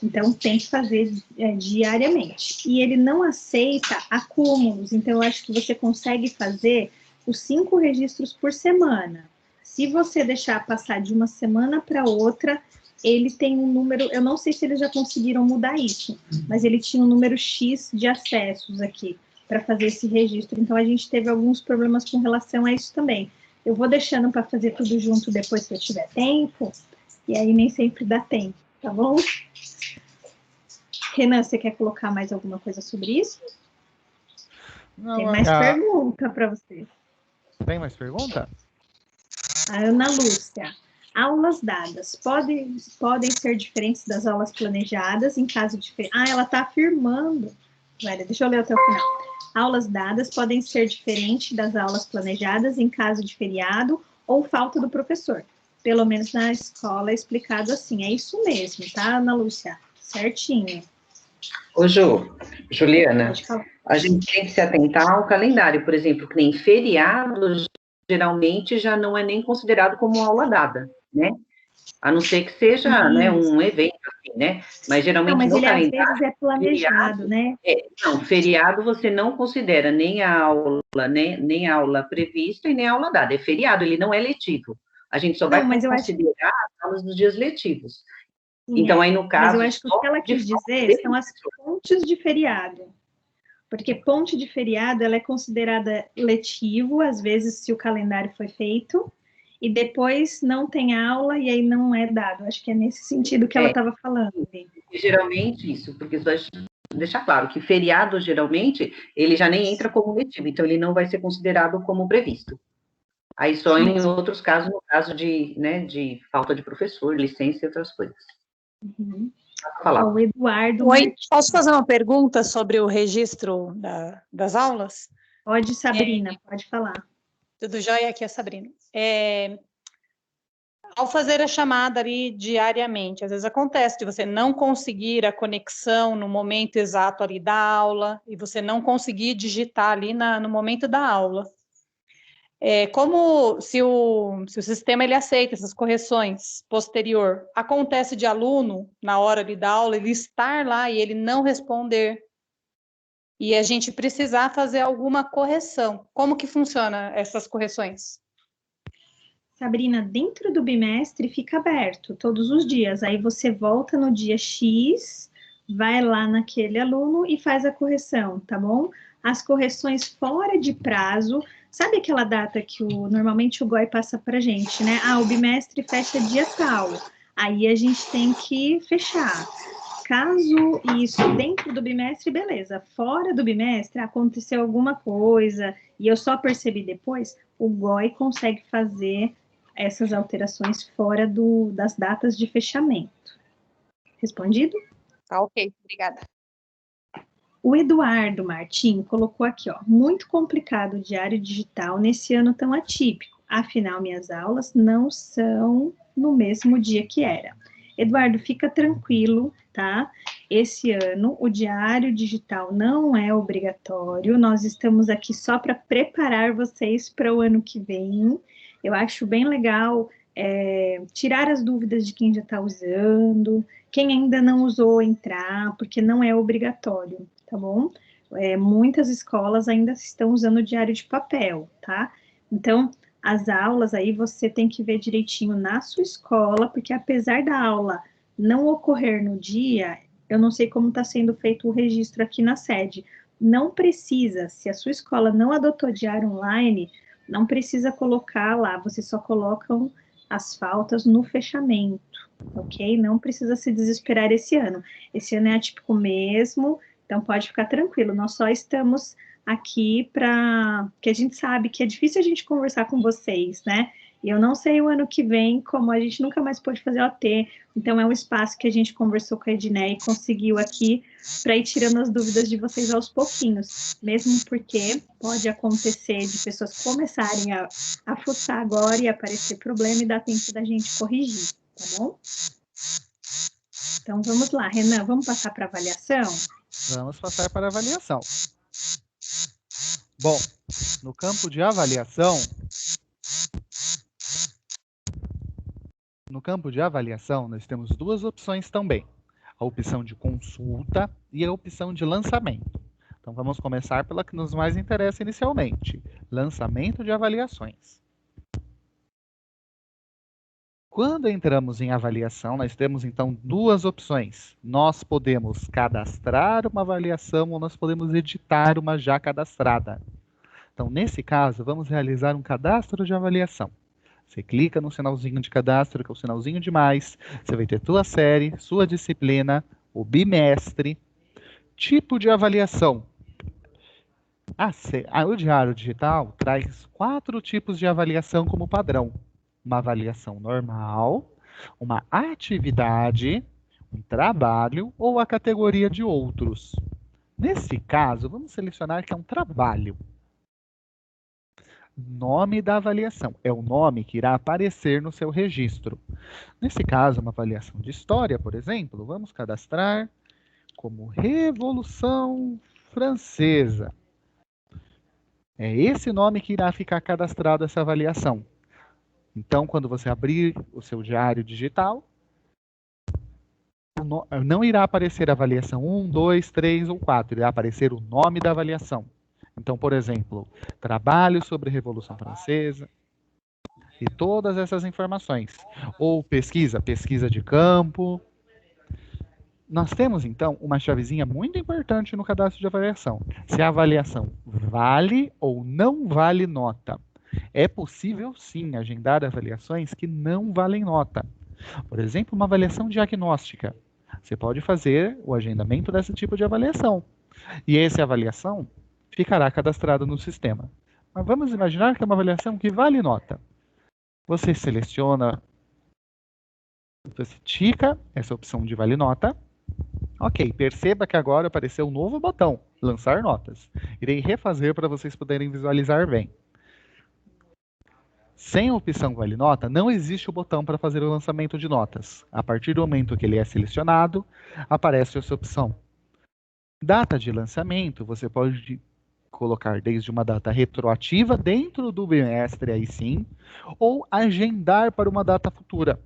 Então, tem que fazer diariamente. E ele não aceita acúmulos, então eu acho que você consegue fazer os 5 registros por semana. Se você deixar passar de uma semana para outra, ele tem um número, eu não sei se eles já conseguiram mudar isso, mas ele tinha um número X de acessos aqui para fazer esse registro. Então, a gente teve alguns problemas com relação a isso também. Eu vou deixando para fazer tudo junto depois que eu tiver tempo, e aí nem sempre dá tempo, tá bom? Renan, você quer colocar mais alguma coisa sobre isso? Não, tem mais pergunta para você. Tem mais pergunta? A Ana Lúcia. Aulas dadas podem ser diferentes das aulas planejadas em caso de... ela está afirmando. Deixa eu ler até o final. Aulas dadas podem ser diferentes das aulas planejadas em caso de feriado ou falta do professor. Pelo menos na escola é explicado assim. É isso mesmo, tá, Ana Lúcia? Certinho. Ô, Juliana, a gente tem que se atentar ao calendário, por exemplo, que nem feriado, geralmente já não é nem considerado como aula dada, né? A não ser que seja, né, um evento, assim, né? Mas geralmente mas no ele calendário, às vezes é planejado, né? Feriado você não considera nem a aula, nem a aula prevista e nem a aula dada. É feriado, ele não é letivo. A gente só vai considerar as aulas dos dias letivos. Então, aí no caso... Mas eu acho que o que ela quis dizer são as pontes de feriado. Porque ponte de feriado, ela é considerada letivo, às vezes, se o calendário foi feito, e depois não tem aula e aí não é dado. Acho que é nesse sentido que ela estava falando. Geralmente isso, porque isso vai deixar claro que feriado, geralmente, ele já nem entra como letivo, então ele não vai ser considerado como previsto. Aí só em outros casos, no caso de, né, de falta de professor, licença e outras coisas. Uhum. O Eduardo Oi, posso fazer uma pergunta sobre o registro das aulas? Pode, Sabrina, pode falar. Tudo jóia? Aqui é a Sabrina. Ao fazer a chamada ali diariamente, às vezes acontece de você não conseguir a conexão no momento exato ali da aula e você não conseguir digitar ali no momento da aula. Como se o sistema ele aceita essas correções posterior, acontece de aluno, na hora ali da aula, ele estar lá e ele não responder, e a gente precisar fazer alguma correção. Como que funciona essas correções? Sabrina, dentro do bimestre fica aberto todos os dias. Aí você volta no dia X, vai lá naquele aluno e faz a correção, tá bom? As correções fora de prazo, sabe aquela data que normalmente o GOI passa para gente, né? Ah, o bimestre fecha dia tal. Aí a gente tem que fechar. Caso isso dentro do bimestre, beleza. Fora do bimestre, aconteceu alguma coisa e eu só percebi depois, o GOI consegue fazer essas alterações fora das datas de fechamento. Respondido? Tá, ok. Obrigada. O Eduardo Martim colocou aqui, ó, muito complicado o diário digital nesse ano tão atípico. Afinal, minhas aulas não são no mesmo dia que era. Eduardo, fica tranquilo, tá? Esse ano o diário digital não é obrigatório. Nós estamos aqui só para preparar vocês para o ano que vem. Eu acho bem legal tirar as dúvidas de quem já está usando, quem ainda não usou entrar, porque não é obrigatório, tá bom? Muitas escolas ainda estão usando o diário de papel, tá? Então, as aulas aí você tem que ver direitinho na sua escola, porque apesar da aula não ocorrer no dia, eu não sei como está sendo feito o registro aqui na sede. Não precisa, se a sua escola não adotou diário online, não precisa colocar lá, vocês só colocam as faltas no fechamento, ok? Não precisa se desesperar esse ano. Esse ano é atípico mesmo, então pode ficar tranquilo. Nós só estamos aqui para que a gente sabe que é difícil a gente conversar com vocês, né? E eu não sei o ano que vem, como a gente nunca mais pôde fazer OT, então é um espaço que a gente conversou com a Edneia e conseguiu aqui para ir tirando as dúvidas de vocês aos pouquinhos, mesmo porque pode acontecer de pessoas começarem a fuçar agora e aparecer problema e dar tempo da gente corrigir, tá bom? Então vamos lá, Renan, vamos passar para avaliação? Vamos passar para a avaliação. Bom, no campo de avaliação, nós temos duas opções também. A opção de consulta e a opção de lançamento. Então, vamos começar pela que nos mais interessa inicialmente, lançamento de avaliações. Quando entramos em avaliação, nós temos então duas opções. Nós podemos cadastrar uma avaliação ou nós podemos editar uma já cadastrada. Então, nesse caso, vamos realizar um cadastro de avaliação. Você clica no sinalzinho de cadastro, que é o sinalzinho de mais. Você vai ter sua série, sua disciplina, o bimestre, tipo de avaliação. O diário digital traz 4 tipos de avaliação como padrão. Uma avaliação normal, uma atividade, um trabalho ou a categoria de outros. Nesse caso, vamos selecionar que é um trabalho. Nome da avaliação é o nome que irá aparecer no seu registro. Nesse caso, uma avaliação de história, por exemplo, vamos cadastrar como Revolução Francesa. É esse nome que irá ficar cadastrado essa avaliação. Então, quando você abrir o seu diário digital, não irá aparecer a avaliação 1, 2, 3 ou 4, irá aparecer o nome da avaliação. Então, por exemplo, trabalho sobre a Revolução Francesa e todas essas informações. Ou pesquisa de campo. Nós temos, então, uma chavezinha muito importante no cadastro de avaliação. Se a avaliação vale ou não vale nota. É possível, sim, agendar avaliações que não valem nota. Por exemplo, uma avaliação diagnóstica. Você pode fazer o agendamento desse tipo de avaliação. E essa avaliação ficará cadastrada no sistema. Mas vamos imaginar que é uma avaliação que vale nota. Você seleciona, você tica essa opção de vale nota. Ok, perceba que agora apareceu um novo botão, lançar notas. Irei refazer para vocês poderem visualizar bem. Sem a opção vale nota, não existe o botão para fazer o lançamento de notas. A partir do momento que ele é selecionado, aparece essa opção. Data de lançamento, você pode colocar desde uma data retroativa dentro do bimestre, aí sim, ou agendar para uma data futura.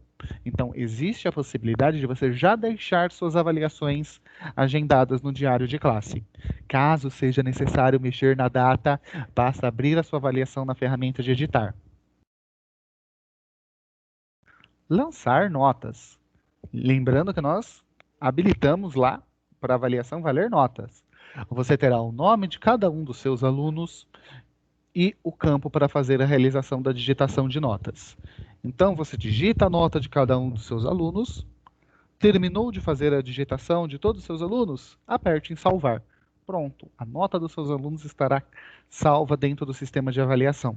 Então, existe a possibilidade de você já deixar suas avaliações agendadas no diário de classe. Caso seja necessário mexer na data, basta abrir a sua avaliação na ferramenta de editar. Lançar notas. Lembrando que nós habilitamos lá para avaliação valer notas. Você terá o nome de cada um dos seus alunos e o campo para fazer a realização da digitação de notas. Então, você digita a nota de cada um dos seus alunos, terminou de fazer a digitação de todos os seus alunos, aperte em salvar. Pronto, a nota dos seus alunos estará salva dentro do sistema de avaliação.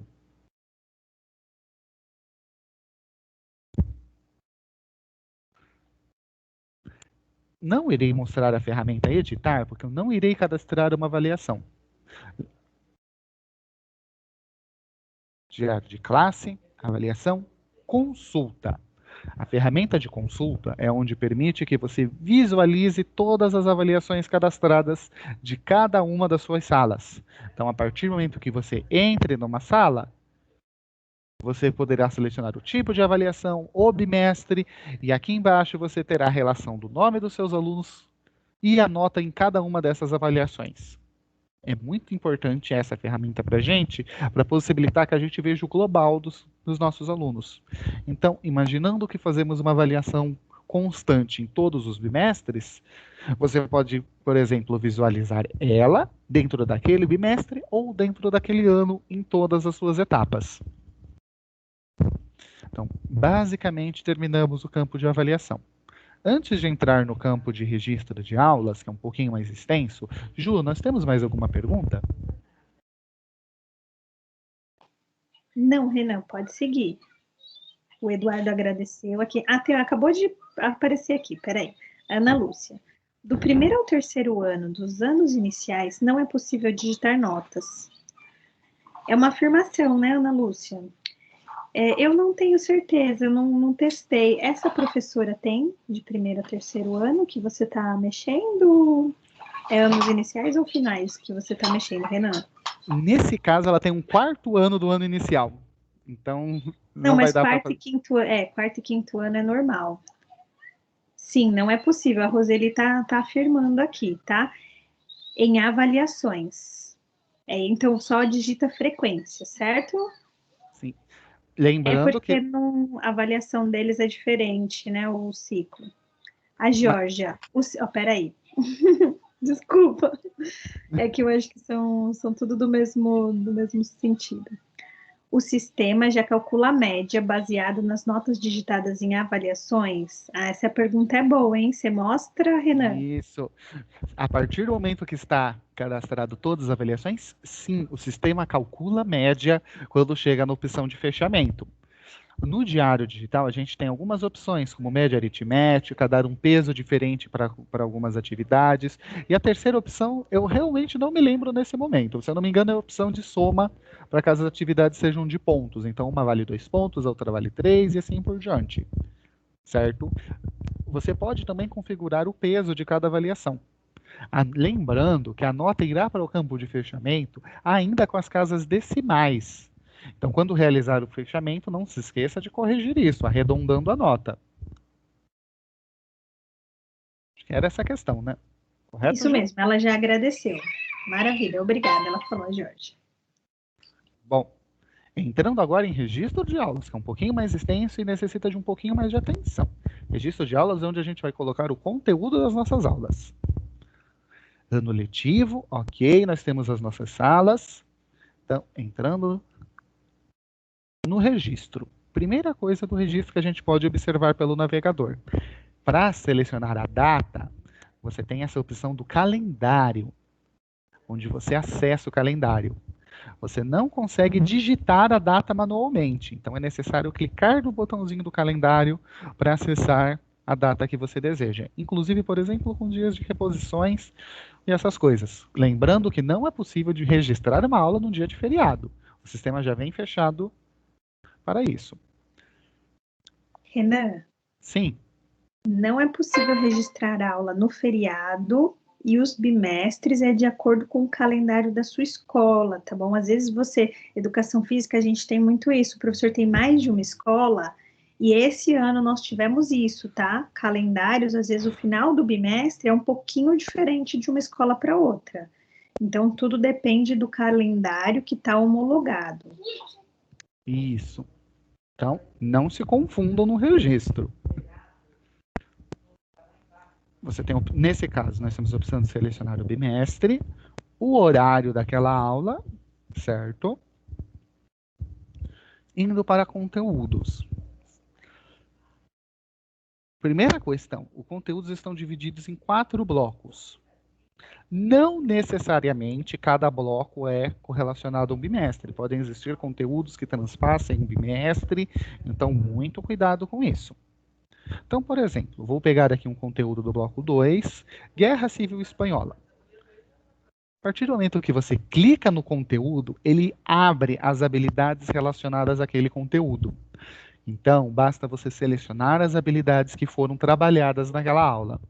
Não irei mostrar a ferramenta editar, porque eu não irei cadastrar uma avaliação. Diário de classe, avaliação, consulta. A ferramenta de consulta é onde permite que você visualize todas as avaliações cadastradas de cada uma das suas salas. Então, a partir do momento que você entre numa sala, você poderá selecionar o tipo de avaliação, o bimestre, e aqui embaixo você terá a relação do nome dos seus alunos e a nota em cada uma dessas avaliações. É muito importante essa ferramenta para a gente, para possibilitar que a gente veja o global dos nossos alunos. Então, imaginando que fazemos uma avaliação constante em todos os bimestres, você pode, por exemplo, visualizar ela dentro daquele bimestre ou dentro daquele ano em todas as suas etapas. Então, basicamente, terminamos o campo de avaliação. Antes de entrar no campo de registro de aulas, que é um pouquinho mais extenso, Ju, nós temos mais alguma pergunta? Não, Renan, pode seguir. O Eduardo agradeceu aqui. Acabou de aparecer aqui, peraí. Ana Lúcia. Do primeiro ao terceiro ano dos anos iniciais, não é possível digitar notas. É uma afirmação, né, Ana Lúcia? Eu não tenho certeza, eu não testei. Essa professora tem de primeiro a terceiro ano que você está mexendo? É anos iniciais ou finais que você está mexendo, Renan? Nesse caso, ela tem um quarto ano do ano inicial. Então, não vai mas dar quarto para e quinto ano é normal. Sim, não é possível. A Roseli tá afirmando aqui, tá? Em avaliações. Então, só digita frequência, certo? Sim. Lembrando porque que a avaliação deles é diferente, né? O ciclo. A Georgia. Peraí. Desculpa. É que eu acho que são tudo do mesmo sentido. O sistema já calcula a média baseado nas notas digitadas em avaliações? Essa pergunta é boa, hein? Você mostra, Renan? Isso. A partir do momento que está cadastrado todas as avaliações, sim, o sistema calcula a média quando chega na opção de fechamento. No diário digital, a gente tem algumas opções, como média aritmética, dar um peso diferente para algumas atividades. E a terceira opção, eu realmente não me lembro nesse momento. Se eu não me engano, é a opção de soma, para caso as atividades sejam de pontos. Então, uma vale 2 pontos, a outra vale 3 e assim por diante. Certo? Você pode também configurar o peso de cada avaliação. Lembrando que a nota irá para o campo de fechamento ainda com as casas decimais. Então, quando realizar o fechamento, não se esqueça de corrigir isso, arredondando a nota. Acho que era essa a questão, né? Correto? Isso mesmo, ela já agradeceu. Maravilha, obrigada, ela falou, Jorge. Bom, entrando agora em registro de aulas, que é um pouquinho mais extenso e necessita de um pouquinho mais de atenção. Registro de aulas é onde a gente vai colocar o conteúdo das nossas aulas. Ano letivo, ok, nós temos as nossas salas. Então, entrando no registro. Primeira coisa do registro que a gente pode observar pelo navegador. Para selecionar a data, você tem essa opção do calendário, onde você acessa o calendário. Você não consegue digitar a data manualmente, então é necessário clicar no botãozinho do calendário para acessar a data que você deseja. Inclusive, por exemplo, com dias de reposições e essas coisas. Lembrando que não é possível de registrar uma aula num dia de feriado. O sistema já vem fechado para isso. Renan? Sim. Não é possível registrar a aula no feriado e os bimestres é de acordo com o calendário da sua escola, tá bom? Às vezes educação física, a gente tem muito isso, o professor tem mais de uma escola, e esse ano nós tivemos isso, tá? Calendários, às vezes o final do bimestre é um pouquinho diferente de uma escola para outra. Então, tudo depende do calendário que está homologado. Isso. Então, não se confundam no registro. Nesse caso, nós temos a opção de selecionar o bimestre, o horário daquela aula, certo? Indo para conteúdos. Primeira questão, os conteúdos estão divididos em 4 blocos. Não necessariamente cada bloco é correlacionado a um bimestre. Podem existir conteúdos que transpassem um bimestre, então muito cuidado com isso. Então, por exemplo, vou pegar aqui um conteúdo do bloco 2, Guerra Civil Espanhola. A partir do momento que você clica no conteúdo, ele abre as habilidades relacionadas àquele conteúdo. Então, basta você selecionar as habilidades que foram trabalhadas naquela aula.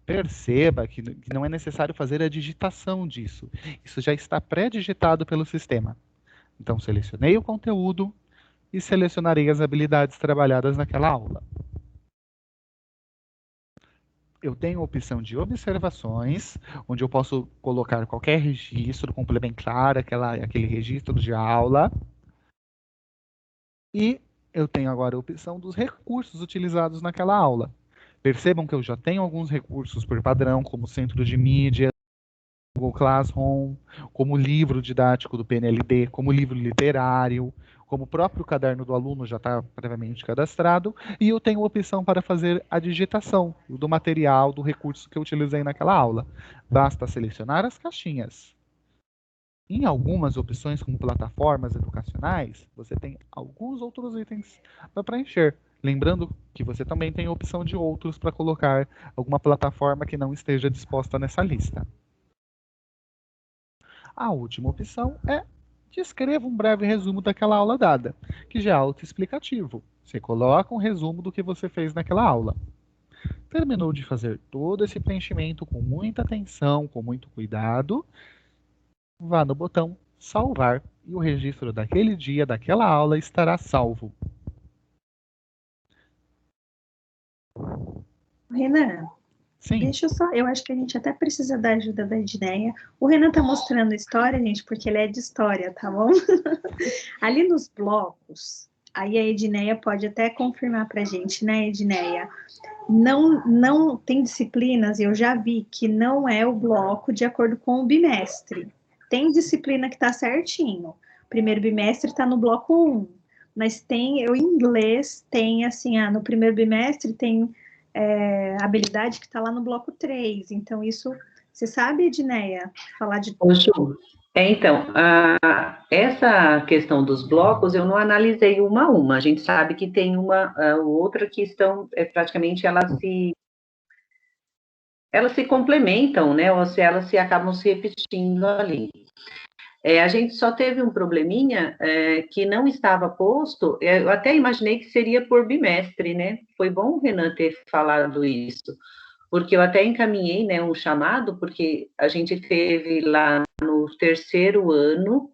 Perceba que não é necessário fazer a digitação disso. Isso já está pré-digitado pelo sistema. Então, selecionei o conteúdo e selecionarei as habilidades trabalhadas naquela aula. Eu tenho a opção de observações, onde eu posso colocar qualquer registro, complementar aquele registro de aula. E eu tenho agora a opção dos recursos utilizados naquela aula. Percebam que eu já tenho alguns recursos por padrão, como centro de mídia, Google Classroom, como livro didático do PNLD, como livro literário, como o próprio caderno do aluno já está previamente cadastrado, e eu tenho a opção para fazer a digitação do material, do recurso que eu utilizei naquela aula. Basta selecionar as caixinhas. Em algumas opções, como plataformas educacionais, você tem alguns outros itens para preencher. Lembrando que você também tem a opção de outros para colocar alguma plataforma que não esteja disposta nessa lista. A última opção é descreva um breve resumo daquela aula dada, que já é autoexplicativo. Você coloca um resumo do que você fez naquela aula. Terminou de fazer todo esse preenchimento com muita atenção, com muito cuidado, vá no botão salvar e o registro daquele dia, daquela aula estará salvo. Renan, Sim. deixa eu só, eu acho que a gente até precisa da ajuda da Edneia. O Renan tá mostrando a história, gente, porque ele é de história, tá bom? Ali nos blocos, aí a Edneia pode até confirmar pra gente, né, Edneia? Não tem disciplinas, eu já vi que não é o bloco de acordo com o bimestre. Tem disciplina que tá certinho. O primeiro bimestre tá no bloco 1, mas o inglês tem assim, no primeiro bimestre tem habilidade que está lá no bloco 3. Então, isso, você sabe, Edneia, falar de... Ô, Ju, então, essa questão dos blocos, eu não analisei uma a uma. A gente sabe que tem uma outra que estão, praticamente, elas se complementam, né? Ou se elas acabam se repetindo ali. A gente só teve um probleminha que não estava posto, eu até imaginei que seria por bimestre, né? Foi bom o Renan ter falado isso, porque eu até encaminhei, né, um chamado, porque a gente teve lá no terceiro ano,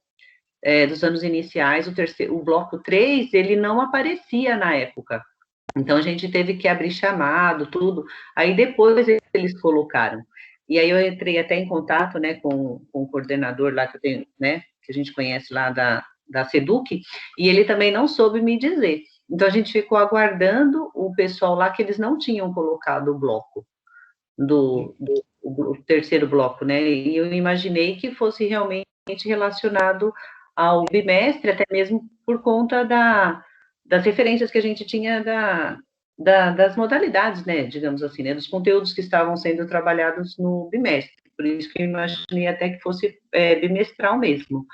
dos anos iniciais, o bloco 3, ele não aparecia na época. Então, a gente teve que abrir chamado, tudo. Aí, depois, eles colocaram. E aí, eu entrei até em contato, né, com o coordenador lá que eu tenho, né, que a gente conhece lá da SEDUC, e ele também não soube me dizer. Então, a gente ficou aguardando o pessoal lá, que eles não tinham colocado o bloco, o terceiro bloco, né, e eu imaginei que fosse realmente relacionado ao bimestre, até mesmo por conta das referências que a gente tinha das modalidades, né, digamos assim, né, dos conteúdos que estavam sendo trabalhados no bimestre. Por isso que eu imaginei até que fosse bimestral mesmo.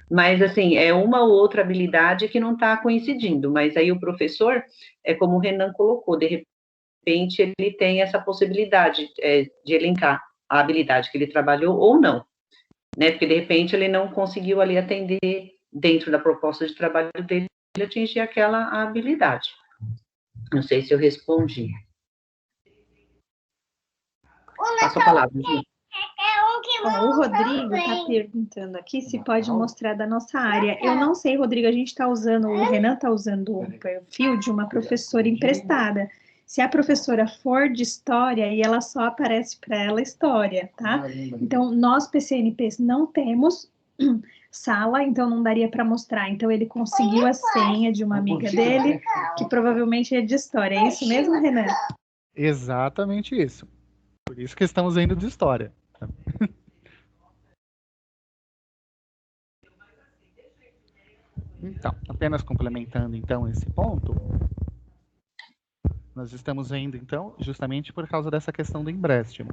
Mas, assim, é uma ou outra habilidade que não está coincidindo, mas aí o professor, como o Renan colocou, de repente ele tem essa possibilidade de elencar a habilidade que ele trabalhou ou não, né, porque de repente ele não conseguiu ali atender dentro da proposta de trabalho dele, atingir aquela habilidade. Não sei se eu respondi. Passo a palavra, gente. Ó, o Rodrigo está perguntando aqui se pode mostrar da nossa área. Eu não sei, Rodrigo, a gente está usando, o Renan está usando um perfil de uma professora emprestada. Se a professora for de história, e ela só aparece para ela história, tá? Então, nós, PCNPs, não temos sala, então não daria para mostrar. Então, ele conseguiu a senha de uma amiga dele, que provavelmente é de história. É isso mesmo, Renan? Exatamente isso. Por isso que estamos indo de história. Então, apenas complementando então esse ponto, nós estamos indo então justamente por causa dessa questão do empréstimo.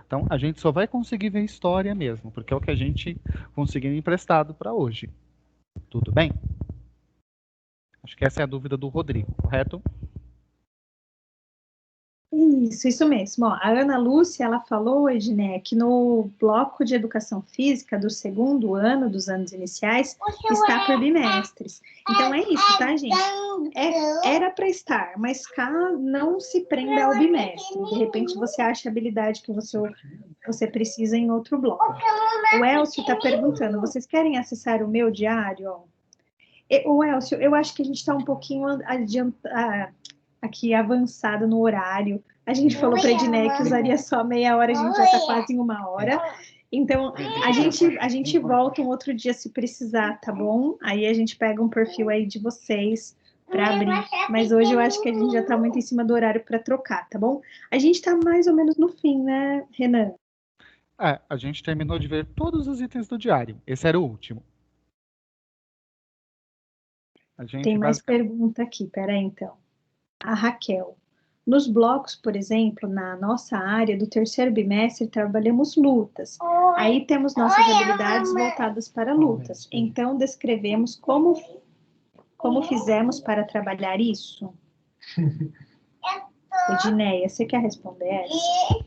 Então, a gente só vai conseguir ver história mesmo, porque é o que a gente conseguiu emprestado para hoje. Tudo bem? Acho que essa é a dúvida do Rodrigo, correto? Isso mesmo. Ó, a Ana Lúcia, ela falou, Edné, que no bloco de educação física do segundo ano, dos anos iniciais, está por bimestres. Então é isso, tá, gente? Era para estar, mas cá não se prenda ao bimestre. De repente você acha a habilidade que você precisa em outro bloco. O Elcio está perguntando, vocês querem acessar o meu diário? O Elcio, eu acho que a gente está um pouquinho aqui avançado no horário. A gente falou para a Edné que usaria só meia hora, a gente já está quase em 1 hora. Então, a gente volta um outro dia se precisar, tá bom? Aí a gente pega um perfil aí de vocês para abrir. Mas hoje eu acho que a gente já está muito em cima do horário para trocar, tá bom? A gente está mais ou menos no fim, né, Renan? A gente terminou de ver todos os itens do diário. Esse era o último. Tem mais pergunta aqui, peraí então. A Raquel. Nos blocos, por exemplo, na nossa área do terceiro bimestre, trabalhamos lutas. Aí temos nossas habilidades voltadas para lutas. Então, descrevemos como fizemos para trabalhar isso? Edneia, você quer responder essa?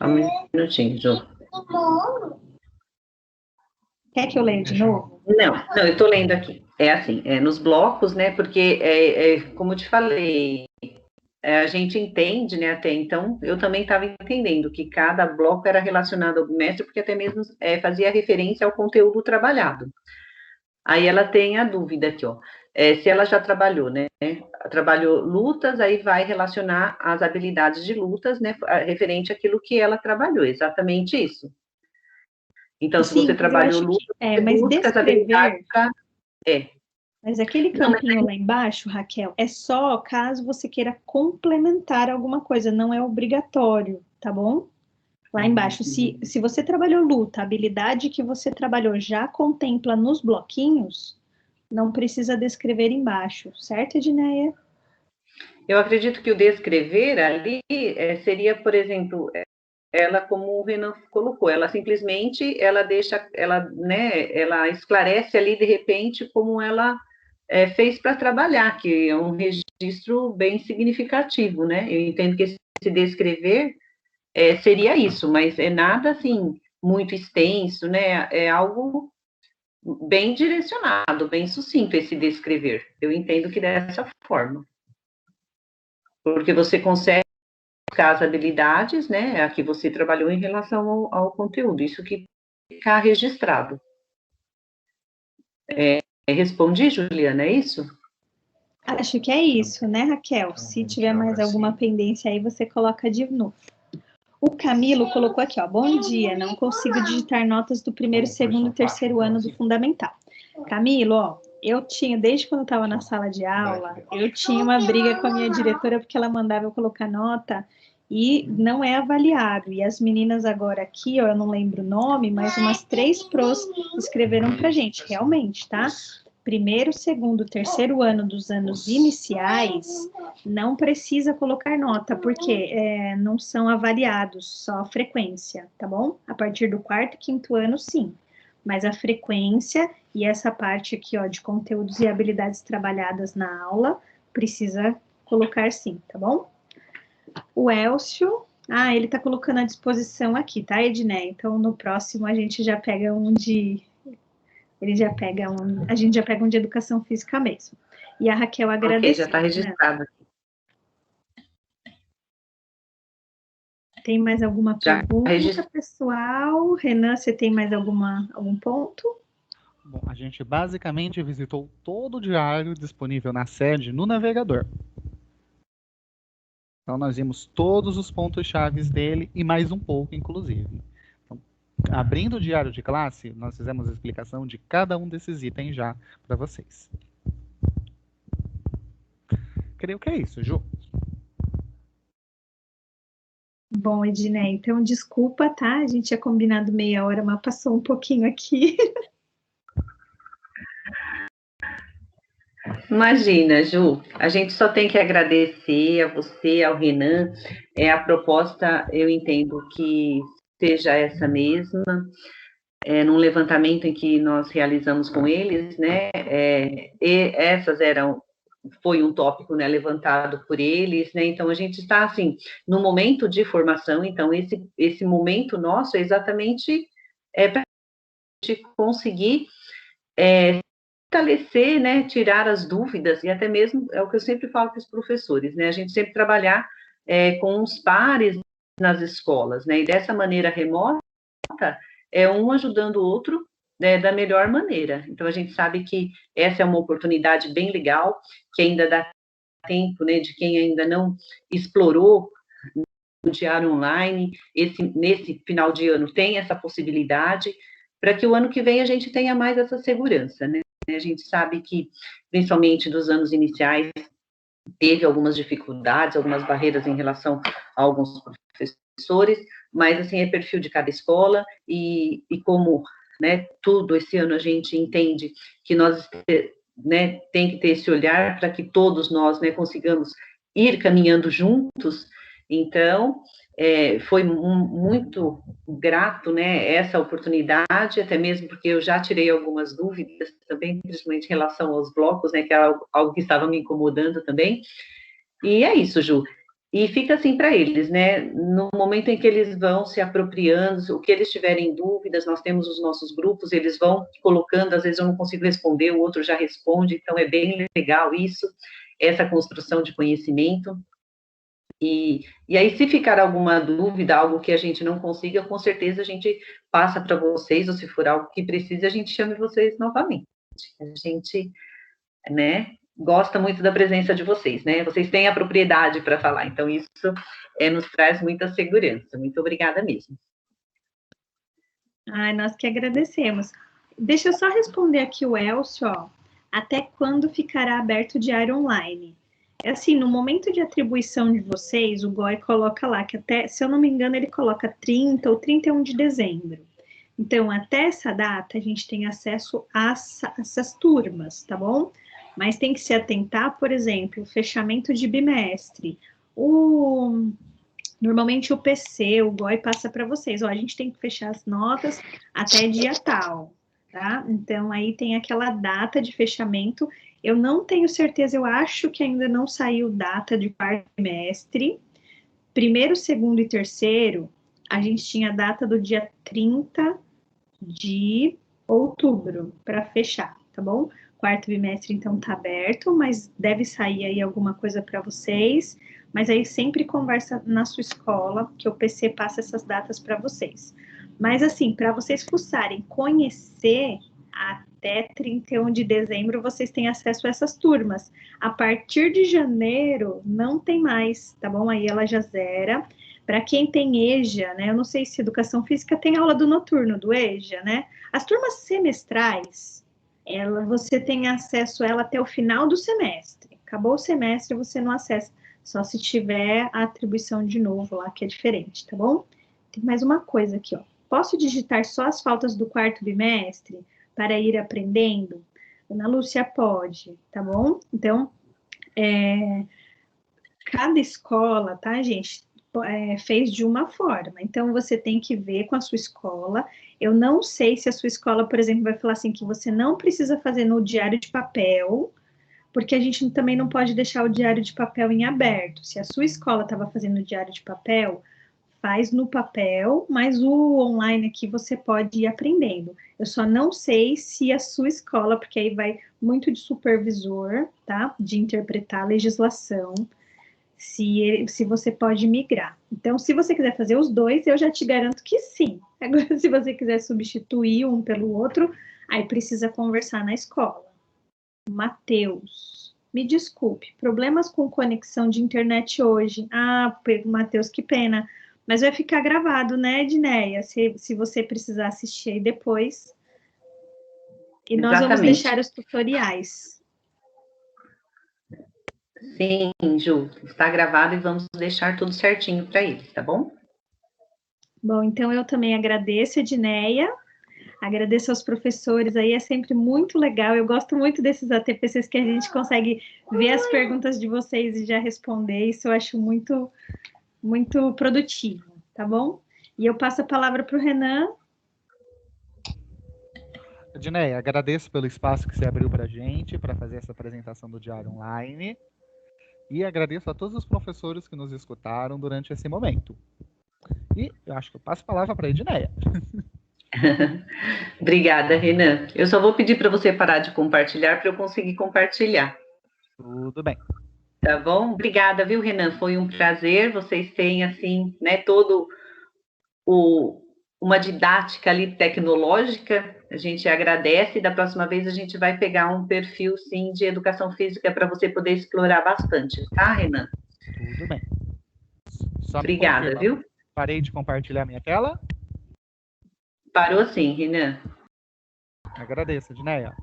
Um minutinho, Jô. Quer que eu leia de novo? Não, eu estou lendo aqui. É assim, nos blocos, né? Porque, como eu te falei, a gente entende, né? Até então, eu também estava entendendo que cada bloco era relacionado ao bimestre, porque até mesmo fazia referência ao conteúdo trabalhado. Aí ela tem a dúvida aqui, ó. Se ela já trabalhou, né? Trabalhou lutas, aí vai relacionar as habilidades de lutas, né? Referente àquilo que ela trabalhou, exatamente isso. Então, se você trabalhou lutas, mas busca as habilidades para... Mas aquele campinho lá embaixo, Raquel, é só caso você queira complementar alguma coisa, não é obrigatório, tá bom? Lá embaixo, se você trabalhou luta, a habilidade que você trabalhou já contempla nos bloquinhos, não precisa descrever embaixo, certo, Edneia? Eu acredito que o descrever ali seria, por exemplo, ela, como o Renan colocou, ela simplesmente, ela esclarece ali, de repente, como ela fez para trabalhar, que é um registro bem significativo, né? Eu entendo que esse descrever seria isso, mas é nada, assim, muito extenso, né? É algo bem direcionado, bem sucinto esse descrever. Eu entendo que dessa forma. Porque você consegue buscar as habilidades, né, a que você trabalhou em relação ao conteúdo, isso que fica registrado. Respondi, Juliana, é isso? Acho que é isso, né, Raquel? Se tiver mais alguma pendência aí, você coloca de novo. O Camilo colocou aqui, ó, bom dia, não consigo digitar notas do primeiro, segundo e terceiro ano do fundamental. Camilo, ó, eu tinha, desde quando eu estava na sala de aula, eu tinha uma briga com a minha diretora porque ela mandava eu colocar nota e não é avaliado. E as meninas agora aqui, ó, eu não lembro o nome, mas umas 3 pros escreveram pra gente, realmente, tá? Primeiro, segundo, terceiro ano dos anos iniciais, não precisa colocar nota, porque não são avaliados, só a frequência, tá bom? A partir do quarto e quinto ano, sim. Mas a frequência e essa parte aqui, ó, de conteúdos e habilidades trabalhadas na aula, precisa colocar sim, tá bom? O Elcio, ele tá colocando à disposição aqui, tá, Edné? Então, no próximo a gente já pega um de... a gente já pega um de educação física mesmo. E a Raquel agradeceu. Ok, já está registrado. Né? Tem mais alguma Já pergunta, regis- pessoal? Renan, você tem mais algum ponto? Bom, a gente basicamente visitou todo o diário disponível na sede no navegador. Então, nós vimos todos os pontos-chave dele e mais um pouco, inclusive. Então, abrindo o diário de classe, nós fizemos a explicação de cada um desses itens já para vocês. Creio que é isso, Ju. Bom, Ednei, então desculpa, tá? A gente tinha combinado meia hora, mas passou um pouquinho aqui. Imagina, Ju, a gente só tem que agradecer a você, ao Renan. A proposta, eu entendo que seja essa mesma, num levantamento em que nós realizamos com eles, né? E essas foi um tópico, né, levantado por eles, né? Então a gente está assim no momento de formação. Então esse momento nosso é exatamente para a gente conseguir fortalecer, né, tirar as dúvidas, e até mesmo é o que eu sempre falo para os professores, né, a gente sempre trabalhar com os pares nas escolas, né, e dessa maneira remota, um ajudando o outro, né, da melhor maneira. Então, a gente sabe que essa é uma oportunidade bem legal, que ainda dá tempo, né, de quem ainda não explorou o diário online, nesse final de ano tem essa possibilidade, para que o ano que vem a gente tenha mais essa segurança, né? A gente sabe que, principalmente dos anos iniciais, teve algumas dificuldades, algumas barreiras em relação a alguns professores, mas, assim, é perfil de cada escola, e como, né, tudo esse ano a gente entende que nós, né, tem que ter esse olhar para que todos nós, né, consigamos ir caminhando juntos. Então, foi muito grato, né, essa oportunidade, até mesmo porque eu já tirei algumas dúvidas também, principalmente em relação aos blocos, né, que era algo que estava me incomodando também. E é isso, Ju. E fica assim para eles, né? No momento em que eles vão se apropriando, o que eles tiverem dúvidas, nós temos os nossos grupos, eles vão colocando, às vezes eu não consigo responder, o outro já responde, então é bem legal isso, essa construção de conhecimento. E aí, se ficar alguma dúvida, algo que a gente não consiga, com certeza a gente passa para vocês, ou se for algo que precise, a gente chama vocês novamente. A gente, né, gosta muito da presença de vocês, né? Vocês têm a propriedade para falar, então isso nos traz muita segurança. Muito obrigada mesmo. Ai, nós que agradecemos. Deixa eu só responder aqui o Elcio, ó. Até quando ficará aberto o diário online? É assim, no momento de atribuição de vocês, o GOI coloca lá, que até, se eu não me engano, ele coloca 30 ou 31 de dezembro. Então, até essa data, a gente tem acesso a essas turmas, tá bom? Mas tem que se atentar, por exemplo, o fechamento de bimestre. Normalmente o PC, o GOI passa para vocês, ó, a gente tem que fechar as notas até dia tal, tá? Então, aí tem aquela data de fechamento. Eu não tenho certeza, eu acho que ainda não saiu data de quarto trimestre. Primeiro, segundo e terceiro, a gente tinha a data do dia 30 de outubro para fechar, tá bom? Quarto bimestre, então, tá aberto, mas deve sair aí alguma coisa para vocês. Mas aí sempre conversa na sua escola, que o PC passa essas datas para vocês. Mas, assim, para vocês fuçarem, conhecer, até 31 de dezembro vocês têm acesso a essas turmas. A partir de janeiro, não tem mais, tá bom? Aí ela já zera. Para quem tem EJA, né? Eu não sei se Educação Física tem aula do noturno, do EJA, né? As turmas semestrais, você tem acesso a ela até o final do semestre. Acabou o semestre, você não acessa, só se tiver a atribuição de novo lá, que é diferente, tá bom? Tem mais uma coisa aqui, ó. Posso digitar só as faltas do quarto bimestre para ir aprendendo? Ana Lúcia, pode, tá bom? Então, cada escola, tá, gente, fez de uma forma. Então, você tem que ver com a sua escola. Eu não sei se a sua escola, por exemplo, vai falar assim que você não precisa fazer no diário de papel, porque a gente também não pode deixar o diário de papel em aberto. Se a sua escola estava fazendo o diário de papel, faz no papel, mas o online aqui você pode ir aprendendo. Eu só não sei se a sua escola, porque aí vai muito de supervisor, tá? De interpretar a legislação. se você pode migrar. Então, se você quiser fazer os dois, eu já te garanto que sim. Agora, se você quiser substituir um pelo outro, aí precisa conversar na escola. Matheus, me desculpe, problemas com conexão de internet hoje. Ah, Matheus, que pena. Mas vai ficar gravado, né, Edneia? Se você precisar assistir aí depois. E nós vamos deixar os tutoriais. Sim, Ju, está gravado e vamos deixar tudo certinho para eles, tá bom? Bom, então eu também agradeço, Edneia. Agradeço aos professores aí, é sempre muito legal. Eu gosto muito desses ATPCs que a gente consegue ver as perguntas de vocês e já responder. Isso eu acho muito, muito produtivo, tá bom? E eu passo a palavra para o Renan. Edneia, agradeço pelo espaço que você abriu para a gente, para fazer essa apresentação do Diário Online. E agradeço a todos os professores que nos escutaram durante esse momento. E eu acho que eu passo a palavra para a Edneia. Obrigada, Renan. Eu só vou pedir para você parar de compartilhar para eu conseguir compartilhar. Tudo bem. Tá bom? Obrigada, viu, Renan? Foi um prazer. Vocês têm, assim, né, todo uma didática ali tecnológica. A gente agradece e da próxima vez a gente vai pegar um perfil, sim, de educação física para você poder explorar bastante, tá, Renan? Tudo bem. Só obrigada, viu? Parei de compartilhar minha tela? Parou sim, Renan. Agradeço, Edneia.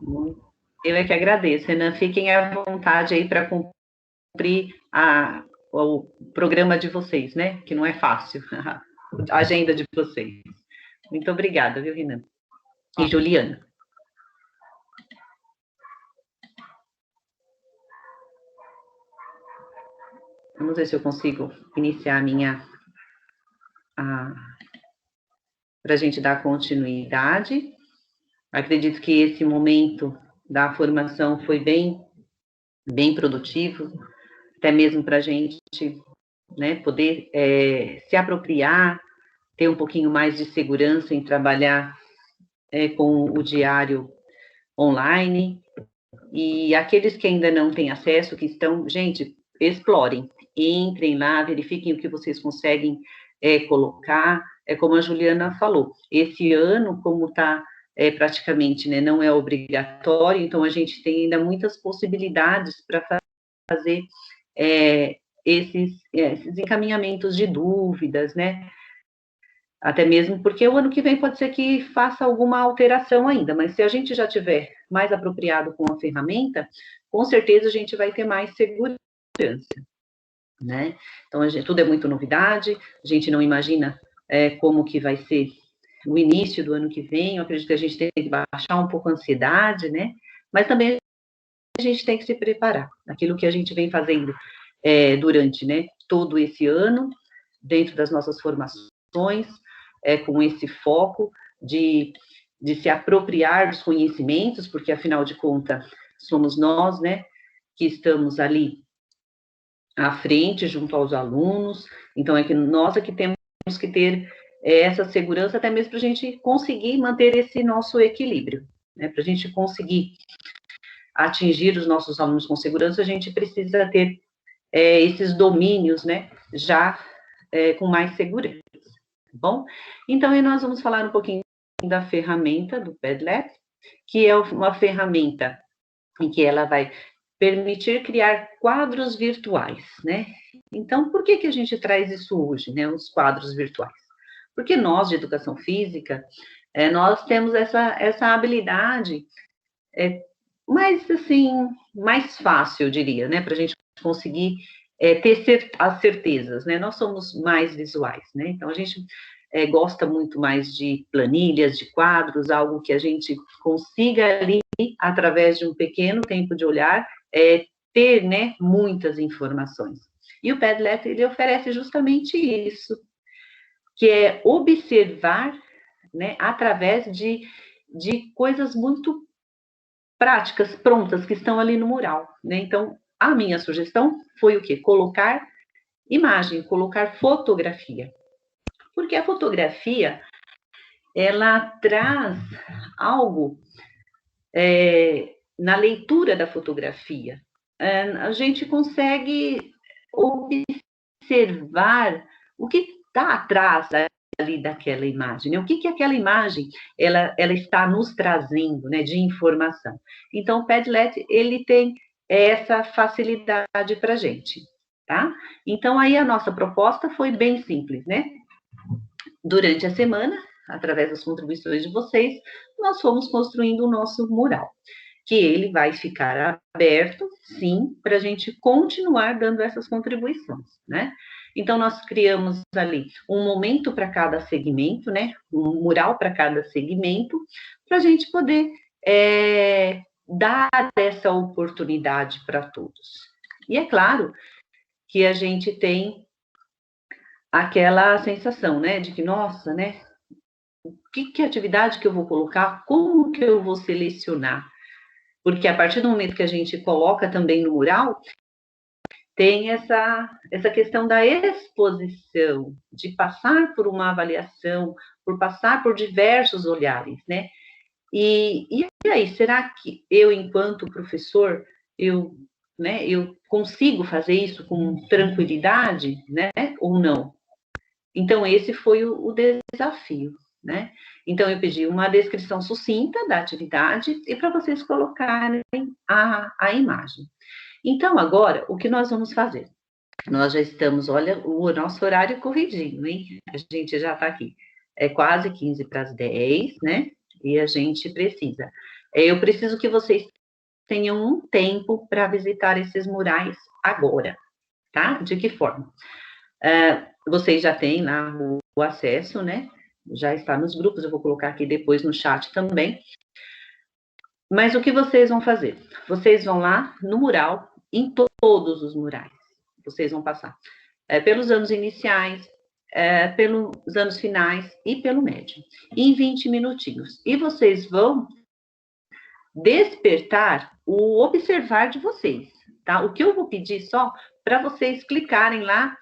Eu é que agradeço, Renan. Fiquem à vontade aí para cumprir o programa de vocês, né? Que não é fácil, a agenda de vocês. Muito obrigada, viu, Renan? E Juliana. Vamos ver se eu consigo iniciar a minha... para a gente dar continuidade. Acredito que esse momento da formação foi bem produtivo, até mesmo para a gente, né, poder se apropriar, ter um pouquinho mais de segurança em trabalhar com o diário online. E aqueles que ainda não têm acesso, que estão, gente, explorem, entrem lá, verifiquem o que vocês conseguem colocar. É como a Juliana falou, esse ano, como está praticamente, né, não é obrigatório, então a gente tem ainda muitas possibilidades para fazer esses encaminhamentos de dúvidas, né? Até mesmo porque o ano que vem pode ser que faça alguma alteração ainda, mas se a gente já tiver mais apropriado com a ferramenta, com certeza a gente vai ter mais segurança, né? Então, tudo é muito novidade, a gente não imagina como que vai ser o início do ano que vem. Eu acredito que a gente tem que baixar um pouco a ansiedade, né? Mas também a gente tem que se preparar. Aquilo que a gente vem fazendo durante, né, todo esse ano, dentro das nossas formações, com esse foco de se apropriar dos conhecimentos, porque, afinal de contas, somos nós, né, que estamos ali à frente, junto aos alunos, então nós é que temos que ter essa segurança, até mesmo para a gente conseguir manter esse nosso equilíbrio, né, para a gente conseguir atingir os nossos alunos com segurança, a gente precisa ter esses domínios, né, já com mais segurança, tá bom? Então, aí nós vamos falar um pouquinho da ferramenta do Padlet, que é uma ferramenta em que ela vai permitir criar quadros virtuais, né? Então, por que a gente traz isso hoje, né, os quadros virtuais? Porque nós, de educação física, nós temos essa habilidade mais, assim, mais fácil, eu diria, né, para a gente conseguir ter as certezas, né? Nós somos mais visuais, né? Então, a gente gosta muito mais de planilhas, de quadros, algo que a gente consiga ali, através de um pequeno tempo de olhar, ter, né, muitas informações. E o Padlet, ele oferece justamente isso, que é observar, né, através de coisas muito práticas, prontas, que estão ali no mural, né? Então, a minha sugestão foi o quê? Colocar imagem, colocar fotografia. Porque a fotografia, ela traz algo na leitura da fotografia. A gente consegue observar o que está atrás ali daquela imagem, né? O que aquela imagem ela está nos trazendo, né, de informação. Então, o Padlet, ele tem essa facilidade para a gente, tá? Então, aí a nossa proposta foi bem simples, né? Durante a semana, através das contribuições de vocês, nós fomos construindo o nosso mural, que ele vai ficar aberto, sim, para a gente continuar dando essas contribuições, né? Então, nós criamos ali um momento para cada segmento, né? Um mural para cada segmento, para a gente poder dar essa oportunidade para todos. E é claro que a gente tem aquela sensação, né, de que, nossa, né, que atividade que eu vou colocar, como que eu vou selecionar? Porque a partir do momento que a gente coloca também no mural, tem essa questão da exposição, de passar por uma avaliação, por passar por diversos olhares, né? E aí, será que eu, enquanto professor, eu consigo fazer isso com tranquilidade, né? Ou não? Então, esse foi o desafio, né? Então, eu pedi uma descrição sucinta da atividade e para vocês colocarem a imagem. Então, agora, o que nós vamos fazer? Nós já estamos, olha, o nosso horário corridinho, hein? A gente já está aqui. É quase 15 para as 10, né? E a gente precisa. Eu preciso que vocês tenham um tempo para visitar esses murais agora, tá? De que forma? Vocês já têm lá o acesso, né? Já está nos grupos, eu vou colocar aqui depois no chat também. Mas o que vocês vão fazer? Vocês vão lá no mural, em todos os murais. Vocês vão passar pelos anos iniciais, pelos anos finais e pelo médio, em 20 minutinhos. E vocês vão despertar o observar de vocês, tá? O que eu vou pedir só para vocês clicarem lá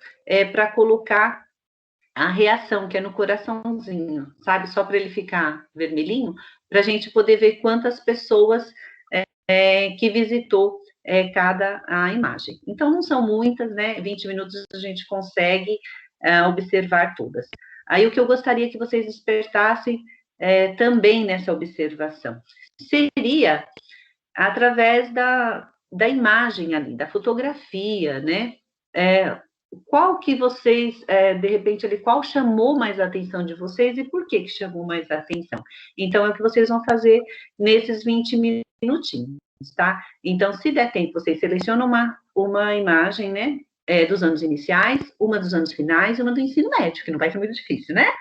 para colocar a reação, que é no coraçãozinho, sabe? Só para ele ficar vermelhinho, para a gente poder ver quantas pessoas que visitou cada a imagem. Então, não são muitas, né? 20 minutos a gente consegue observar todas. Aí, o que eu gostaria que vocês despertassem também nessa observação seria através da imagem ali, da fotografia, né? Qual que vocês, de repente, ali, qual chamou mais a atenção de vocês e por que chamou mais a atenção? Então, é o que vocês vão fazer nesses 20 minutinhos, tá? Então, se der tempo, vocês selecionam uma imagem, né, dos anos iniciais, uma dos anos finais e uma do ensino médio, que não vai ser muito difícil, né?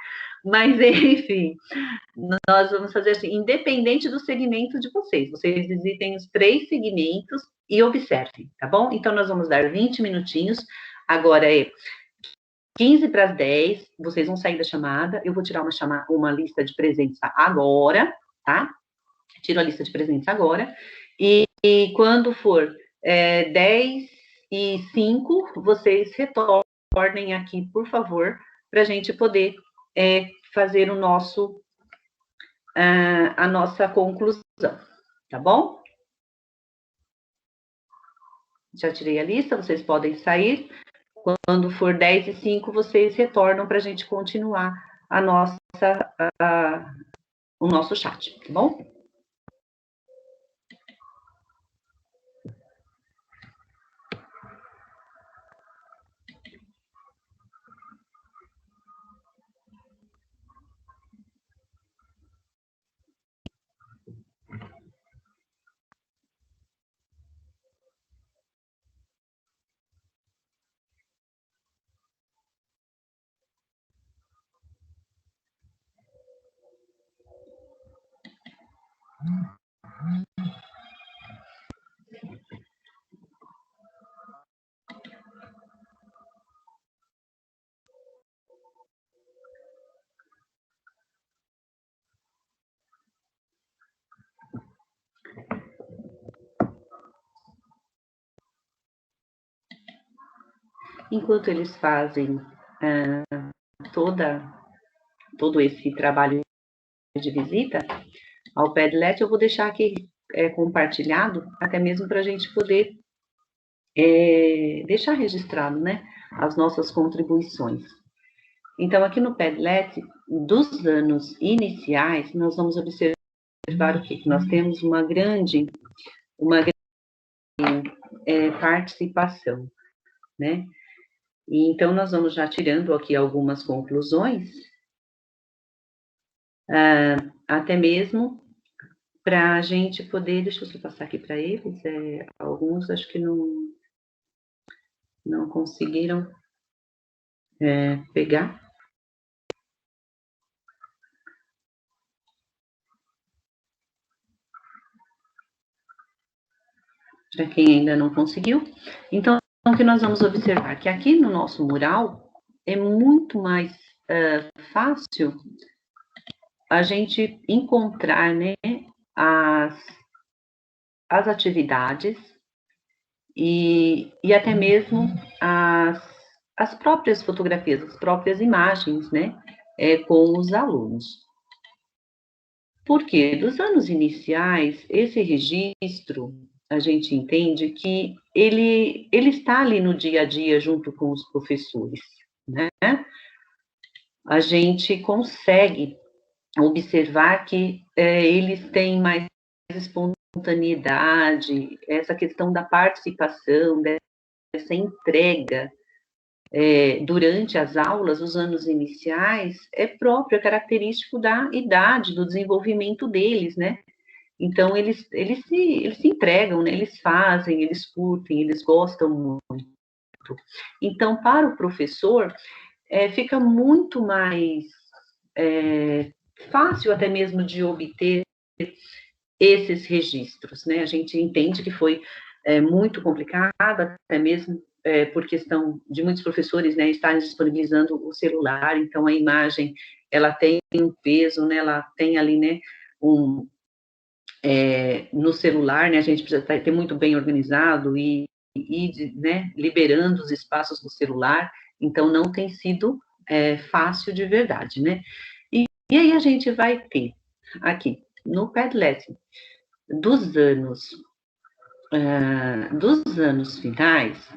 Mas, enfim, nós vamos fazer assim, independente do segmento de vocês. Vocês visitem os 3 segmentos e observem, tá bom? Então, nós vamos dar 20 minutinhos. Agora é 15 para as 10, vocês vão sair da chamada, eu vou tirar uma lista de presença agora, tá? Tiro a lista de presença agora, e quando for 10:05, vocês retornem aqui, por favor, para a gente poder fazer a nossa conclusão, tá bom? Já tirei a lista, vocês podem sair. Quando for 10:05, vocês retornam para a gente continuar o nosso chat, tá bom? Enquanto eles fazem todo esse trabalho de visita ao Padlet, eu vou deixar aqui compartilhado, até mesmo para a gente poder deixar registrado, né, as nossas contribuições. Então, aqui no Padlet, dos anos iniciais, nós vamos observar o quê? Que nós temos uma grande participação, né? E, então, nós vamos já tirando aqui algumas conclusões, até mesmo para a gente poder, deixa eu só passar aqui para eles, alguns acho que não conseguiram pegar. Para quem ainda não conseguiu. Então, o que nós vamos observar? Que aqui no nosso mural é muito mais fácil a gente encontrar, né, as atividades e até mesmo as próprias fotografias, as próprias imagens, né, com os alunos. Porque dos anos iniciais, esse registro, a gente entende que ele está ali no dia a dia junto com os professores, né? A gente consegue observar que eles têm mais espontaneidade, essa questão da participação, dessa entrega durante as aulas, os anos iniciais, é próprio, é característico da idade, do desenvolvimento deles, né? Então, eles se entregam, né? Eles fazem, eles curtem, eles gostam muito. Então, para o professor, fica muito mais fácil até mesmo de obter esses registros, né? A gente entende que foi muito complicado, até mesmo por questão de muitos professores, né, estarem disponibilizando o celular, então a imagem, ela tem um peso, né, ela tem ali, né, no celular, né, a gente precisa ter muito bem organizado e né, liberando os espaços do celular, então não tem sido fácil de verdade, né? E aí a gente vai ter aqui, no Padlet, dos anos finais,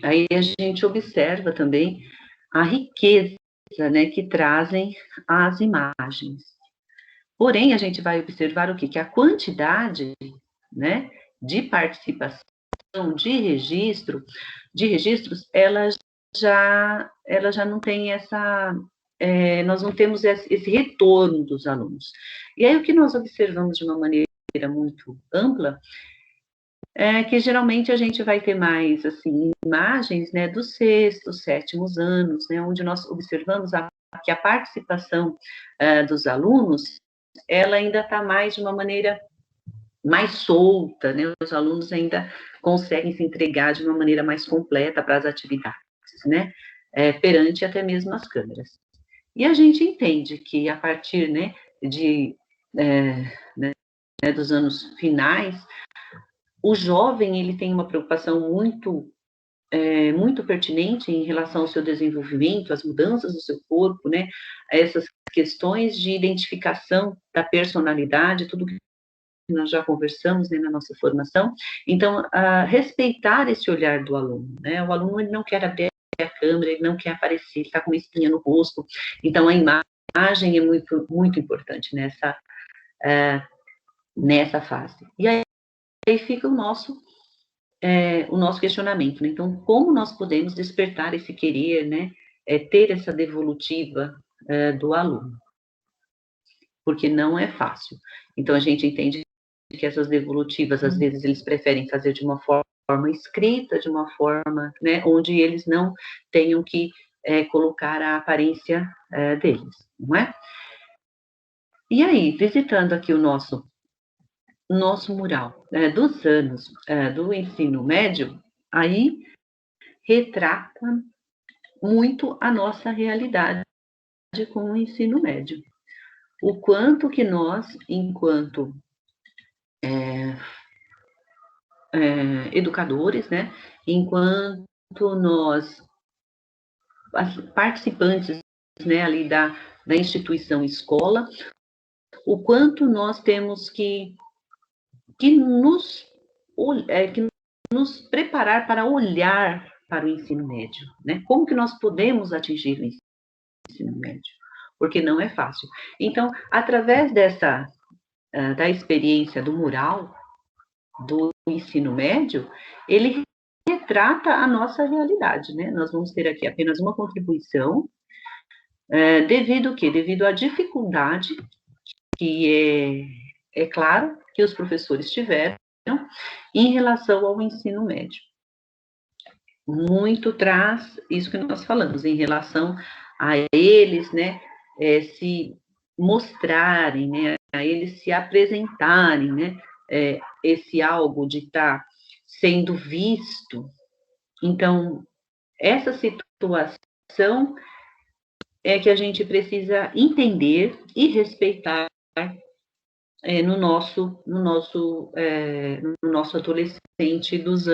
aí a gente observa também a riqueza, né, que trazem as imagens. Porém, a gente vai observar o quê? Que a quantidade, né, de participação, de registros, ela já não tem essa, nós não temos esse retorno dos alunos. E aí, o que nós observamos de uma maneira muito ampla, que geralmente a gente vai ter mais, assim, imagens, né, dos sextos, sétimos anos, né, onde nós observamos que a participação dos alunos, ela ainda está mais de uma maneira mais solta, né, os alunos ainda conseguem se entregar de uma maneira mais completa para as atividades, né, perante até mesmo as câmeras. E a gente entende que a partir, né, dos anos finais, o jovem, ele tem uma preocupação muito pertinente em relação ao seu desenvolvimento, às mudanças do seu corpo, né, essas questões de identificação da personalidade, tudo que nós já conversamos, né, na nossa formação. Então, respeitar esse olhar do aluno, né, o aluno, ele não quer abrir a câmera, ele não quer aparecer, ele está com uma espinha no rosto, então a imagem é muito, muito importante nessa fase. E aí fica o nosso questionamento, né? Então, como nós podemos despertar esse querer, né, ter essa devolutiva do aluno? Porque não é fácil. Então, a gente entende que essas devolutivas, às vezes, eles preferem fazer de uma forma escrita, de uma forma, né, onde eles não tenham que colocar a aparência deles, não é? E aí, visitando aqui o nosso mural dos anos do ensino médio, aí retrata muito a nossa realidade com o ensino médio. O quanto que nós, enquanto educadores, né, enquanto nós, participantes, né, ali da instituição escola, o quanto nós temos que nos nos preparar para olhar para o ensino médio, né? Como que nós podemos atingir o ensino médio? Porque não é fácil. Então, através da experiência do mural, do ensino médio, ele retrata a nossa realidade, né? Nós vamos ter aqui apenas uma contribuição, devido à dificuldade que é claro que os professores tiveram em relação ao ensino médio. Muito traz isso que nós falamos, em relação a eles, né, se mostrarem, né, a eles se apresentarem, né, esse algo de estar sendo visto. Então, essa situação é que a gente precisa entender e respeitar no nosso adolescente dos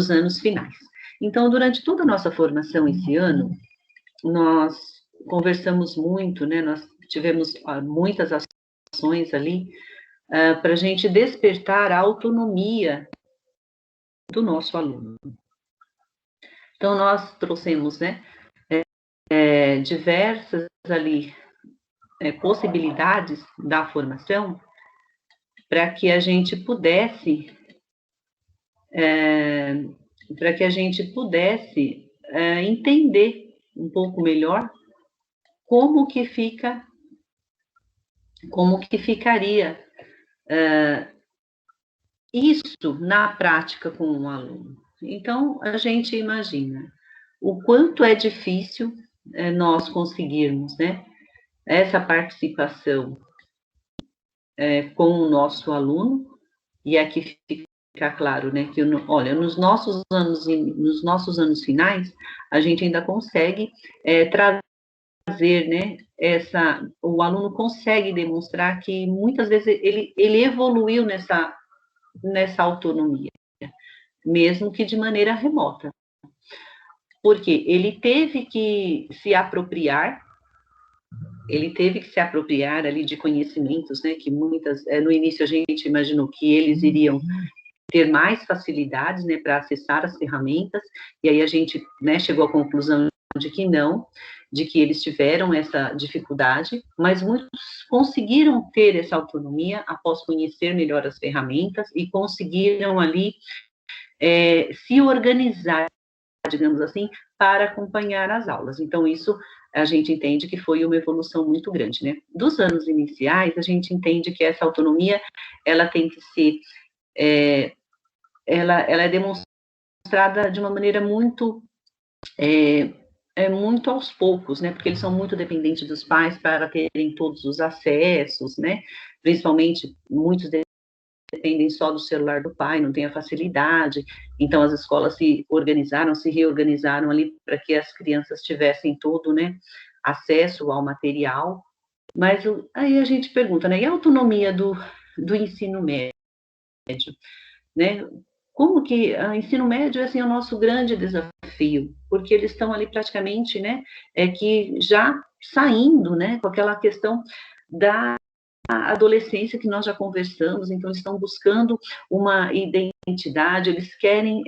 anos finais. Então, durante toda a nossa formação esse ano, nós conversamos muito, né? Nós tivemos muitas ações ali para a gente despertar a autonomia do nosso aluno. Então, nós trouxemos, né, diversas ali possibilidades da formação para que a gente pudesse entender um pouco melhor como que ficaria isso na prática com um aluno. Então, a gente imagina o quanto é difícil nós conseguirmos, né, essa participação com o nosso aluno, e aqui fica claro, né, que, olha, nos nossos anos finais, a gente ainda consegue trazer, né, o aluno consegue demonstrar que muitas vezes ele evoluiu nessa autonomia, mesmo que de maneira remota, porque ele teve que se apropriar ali de conhecimentos, né, que no início a gente imaginou que eles iriam ter mais facilidades, né, para acessar as ferramentas, e aí a gente, né, chegou à conclusão de que não, de que eles tiveram essa dificuldade, mas muitos conseguiram ter essa autonomia após conhecer melhor as ferramentas e conseguiram ali se organizar, digamos assim, para acompanhar as aulas. Então, isso a gente entende que foi uma evolução muito grande, né? Dos anos iniciais, a gente entende que essa autonomia, ela tem que ser, ela é demonstrada de uma maneira muito, muito aos poucos, né? Porque eles são muito dependentes dos pais para terem todos os acessos, né? Principalmente, muitos dependem só do celular do pai, não tem a facilidade, então as escolas se reorganizaram ali para que as crianças tivessem todo, né, acesso ao material, mas aí a gente pergunta, né, e a autonomia do ensino médio, né, como que o ensino médio, assim, é o nosso grande desafio, porque eles estão ali praticamente, né, que já saindo, né, com aquela questão da adolescência que nós já conversamos, então eles estão buscando uma identidade, eles querem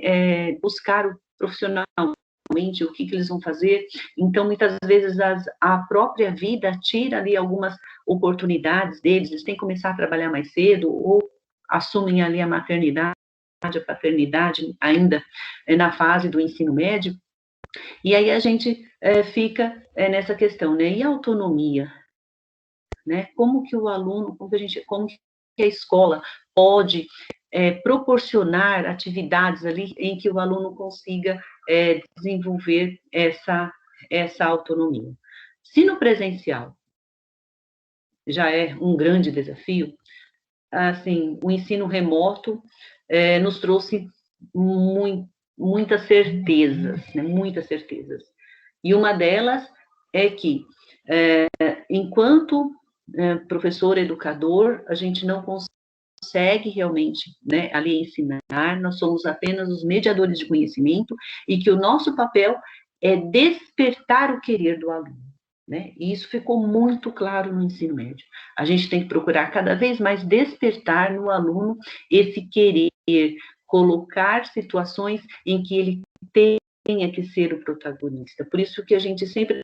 buscar profissionalmente o que eles vão fazer, então muitas vezes a própria vida tira ali algumas oportunidades deles, eles têm que começar a trabalhar mais cedo, ou assumem ali a maternidade, a paternidade, ainda na fase do ensino médio, e aí a gente fica nessa questão, né, e a autonomia? Né? Como que o aluno, como que a escola pode proporcionar atividades ali em que o aluno consiga desenvolver essa autonomia. Se no presencial já é um grande desafio, assim, o ensino remoto nos trouxe muitas certezas, né? Muitas certezas. E uma delas é que, enquanto professor, educador, a gente não consegue realmente, né, ali ensinar, nós somos apenas os mediadores de conhecimento e que o nosso papel é despertar o querer do aluno, né, e isso ficou muito claro no ensino médio. A gente tem que procurar cada vez mais despertar no aluno esse querer, colocar situações em que ele tenha que ser o protagonista. Por isso que a gente sempre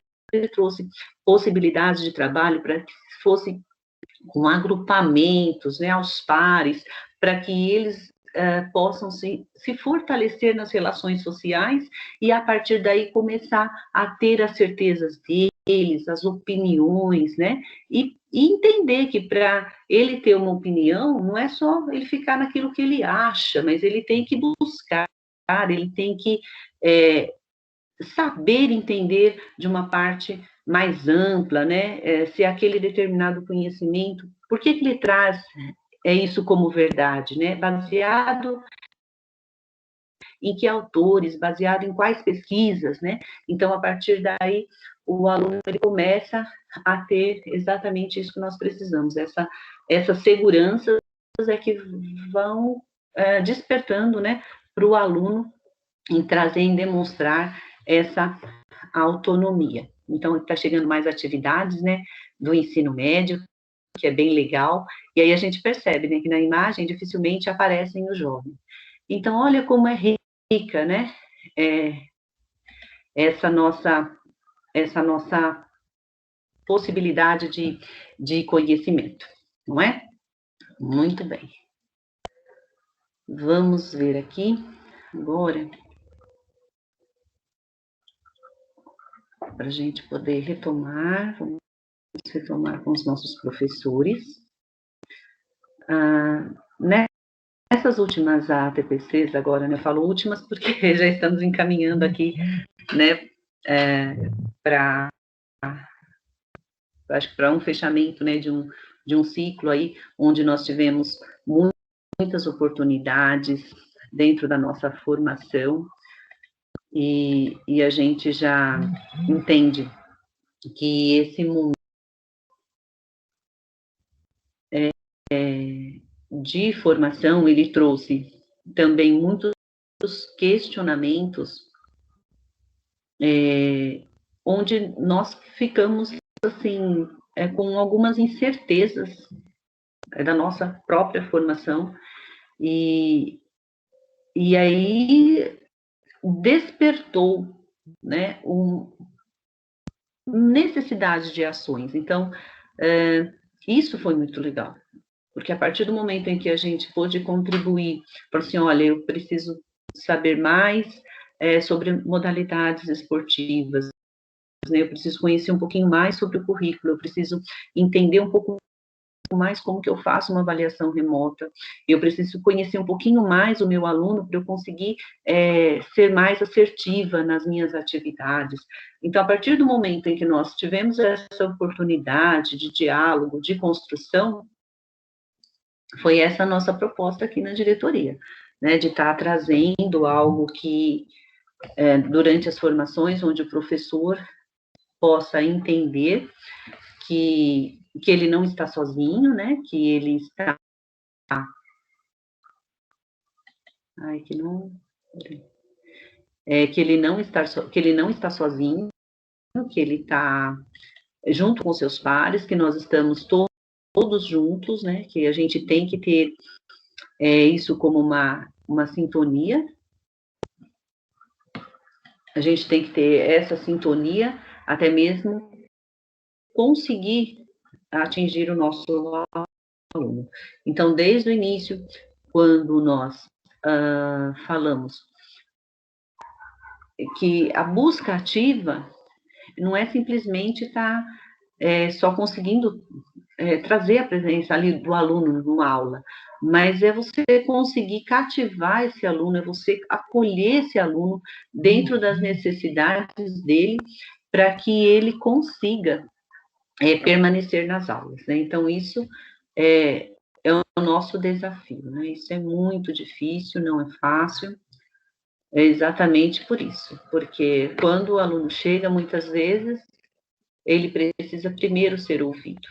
trouxe possibilidades de trabalho para que fosse com agrupamentos, né, aos pares, para que eles possam se fortalecer nas relações sociais e, a partir daí, começar a ter as certezas deles, as opiniões, né, e entender que para ele ter uma opinião, não é só ele ficar naquilo que ele acha, mas ele tem que buscar, ele tem que saber entender de uma parte mais ampla, né, se aquele determinado conhecimento, por que ele traz isso como verdade, né, baseado em que autores, baseado em quais pesquisas, né, então, a partir daí, o aluno, ele começa a ter exatamente isso que nós precisamos, essa segurança é que vão despertando, né, para o aluno em trazer, em demonstrar essa autonomia. Então, está chegando mais atividades, né, do ensino médio, que é bem legal, e aí a gente percebe, né, que na imagem dificilmente aparecem os jovens. Então, olha como é rica, né, essa nossa possibilidade de conhecimento, não é? Muito bem. Vamos ver aqui agora, para a gente poder retomar, vamos retomar com os nossos professores. Nessas últimas ATPCs agora, né, eu falo últimas porque já estamos encaminhando aqui, né, acho que para um fechamento, né, de um ciclo aí, onde nós tivemos muitas oportunidades dentro da nossa formação, e a gente já entende que esse momento de formação, ele trouxe também muitos questionamentos, onde nós ficamos, assim, com algumas incertezas da nossa própria formação, e aí despertou, né, necessidade de ações. Então, isso foi muito legal, porque a partir do momento em que a gente pôde contribuir, para assim, olha, eu preciso saber mais sobre modalidades esportivas, né, eu preciso conhecer um pouquinho mais sobre o currículo, eu preciso entender um pouco mais como que eu faço uma avaliação remota, eu preciso conhecer um pouquinho mais o meu aluno para eu conseguir ser mais assertiva nas minhas atividades. Então, a partir do momento em que nós tivemos essa oportunidade de diálogo, de construção, foi essa a nossa proposta aqui na diretoria, né, de estar trazendo algo que, durante as formações, onde o professor possa entender que ele não está sozinho, né, que ele está... que ele não está sozinho, que ele está junto com seus pares, que nós estamos todos juntos, né, que a gente tem que ter isso como uma sintonia, a gente tem que ter essa sintonia, até mesmo conseguir atingir o nosso aluno. Então, desde o início, quando nós falamos que a busca ativa não é simplesmente estar só conseguindo trazer a presença ali do aluno numa aula, mas é você conseguir cativar esse aluno, é você acolher esse aluno dentro das necessidades dele, para que ele consiga permanecer nas aulas, né? Então, isso é o nosso desafio, né? Isso é muito difícil, não é fácil, é exatamente por isso, porque quando o aluno chega, muitas vezes, ele precisa primeiro ser ouvido,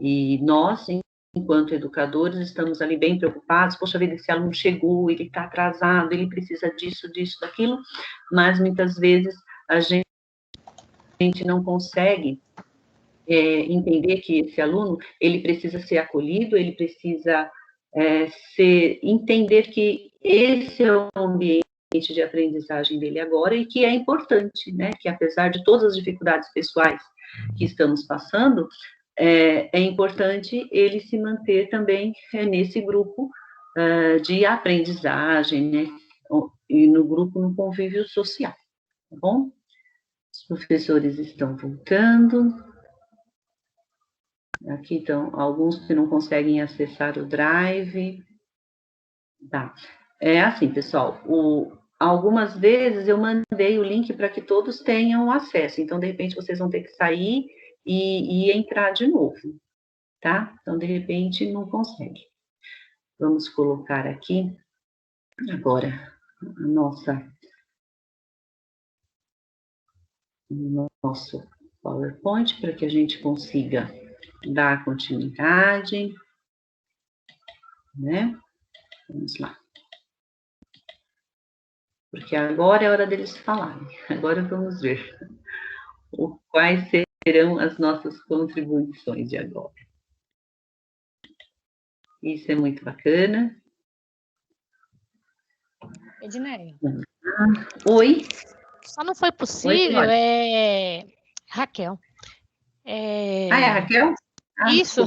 e nós, enquanto educadores, estamos ali bem preocupados, poxa vida, esse aluno chegou, ele está atrasado, ele precisa disso, daquilo, mas muitas vezes a gente não consegue entender que esse aluno, ele precisa ser acolhido, ele precisa entender que esse é o ambiente de aprendizagem dele agora e que é importante, né? Que apesar de todas as dificuldades pessoais que estamos passando, é importante ele se manter também nesse grupo de aprendizagem, né? E no grupo, no convívio social, tá bom? Os professores estão voltando. Aqui estão alguns que não conseguem acessar o Drive. Tá. É assim, pessoal, algumas vezes eu mandei o link para que todos tenham acesso, então, de repente, vocês vão ter que sair e entrar de novo, tá? Então, de repente, não consegue. Vamos colocar aqui, agora, o nosso PowerPoint, para que a gente consiga dar continuidade, né? Vamos lá. Porque agora é hora deles falarem. Agora vamos ver quais serão as nossas contribuições de agora. Isso é muito bacana. Edneia. Oi. Só não foi possível, Raquel. É a Raquel? Isso.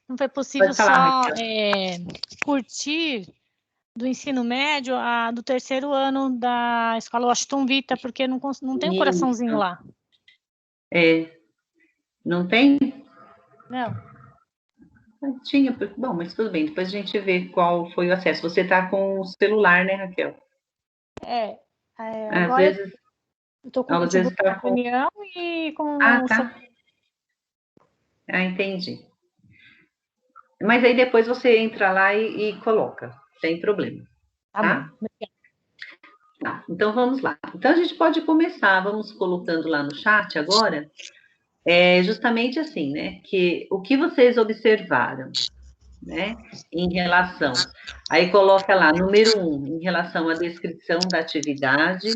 Não foi possível falar, só curtir do ensino médio do terceiro ano da Escola Washington Vita, porque não tem um coraçãozinho lá. Não tem? Não. Tinha, bom, mas tudo bem, depois a gente vê qual foi o acesso. Você está com o celular, né, Raquel? Às vezes... Eu estou com a reunião e com... tá. Entendi. Mas aí depois você entra lá e coloca, sem problema. Tá? Tá, então vamos lá. Então a gente pode começar, vamos colocando lá no chat agora, justamente assim, né, que o que vocês observaram, né, em relação, aí coloca lá, número 1, em relação à descrição da atividade,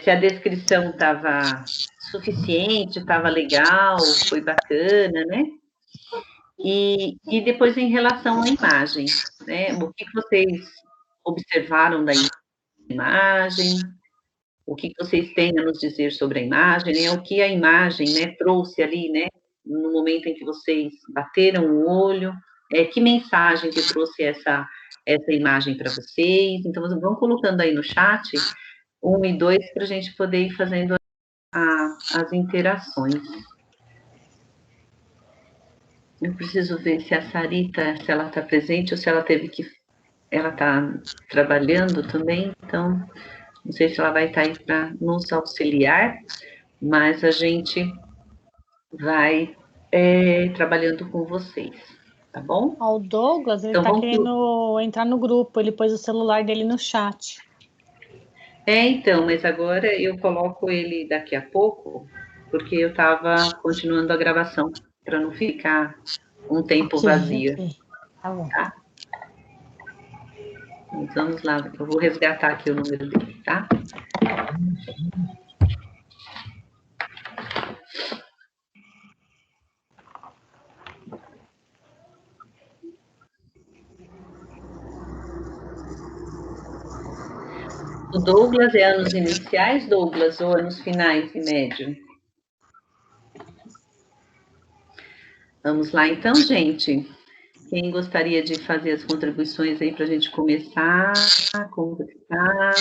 se a descrição estava suficiente, estava legal, foi bacana, né, e depois em relação à imagem, né, o que vocês observaram da imagem, o que vocês têm a nos dizer sobre a imagem, né, o que a imagem, né, trouxe ali, né, no momento em que vocês bateram o olho, que mensagem que trouxe essa imagem para vocês. Então, vão colocando aí no chat 1 e 2 para a gente poder ir fazendo as interações. Eu preciso ver se a Sarita, se ela está presente ou se ela teve que... Ela está trabalhando também, então não sei se ela vai estar aí para nos auxiliar, mas a gente vai trabalhando com vocês, tá bom? O Douglas, ele está querendo entrar no grupo, ele pôs o celular dele no chat. Então, mas agora eu coloco ele daqui a pouco, porque eu estava continuando a gravação, para não ficar um tempo vazio. Tá bom. Tá? Então, vamos lá, eu vou resgatar aqui o número dele, tá? O Douglas é anos iniciais, Douglas, ou anos finais e médio? Vamos lá, então, gente. Quem gostaria de fazer as contribuições aí para a gente começar a conversar?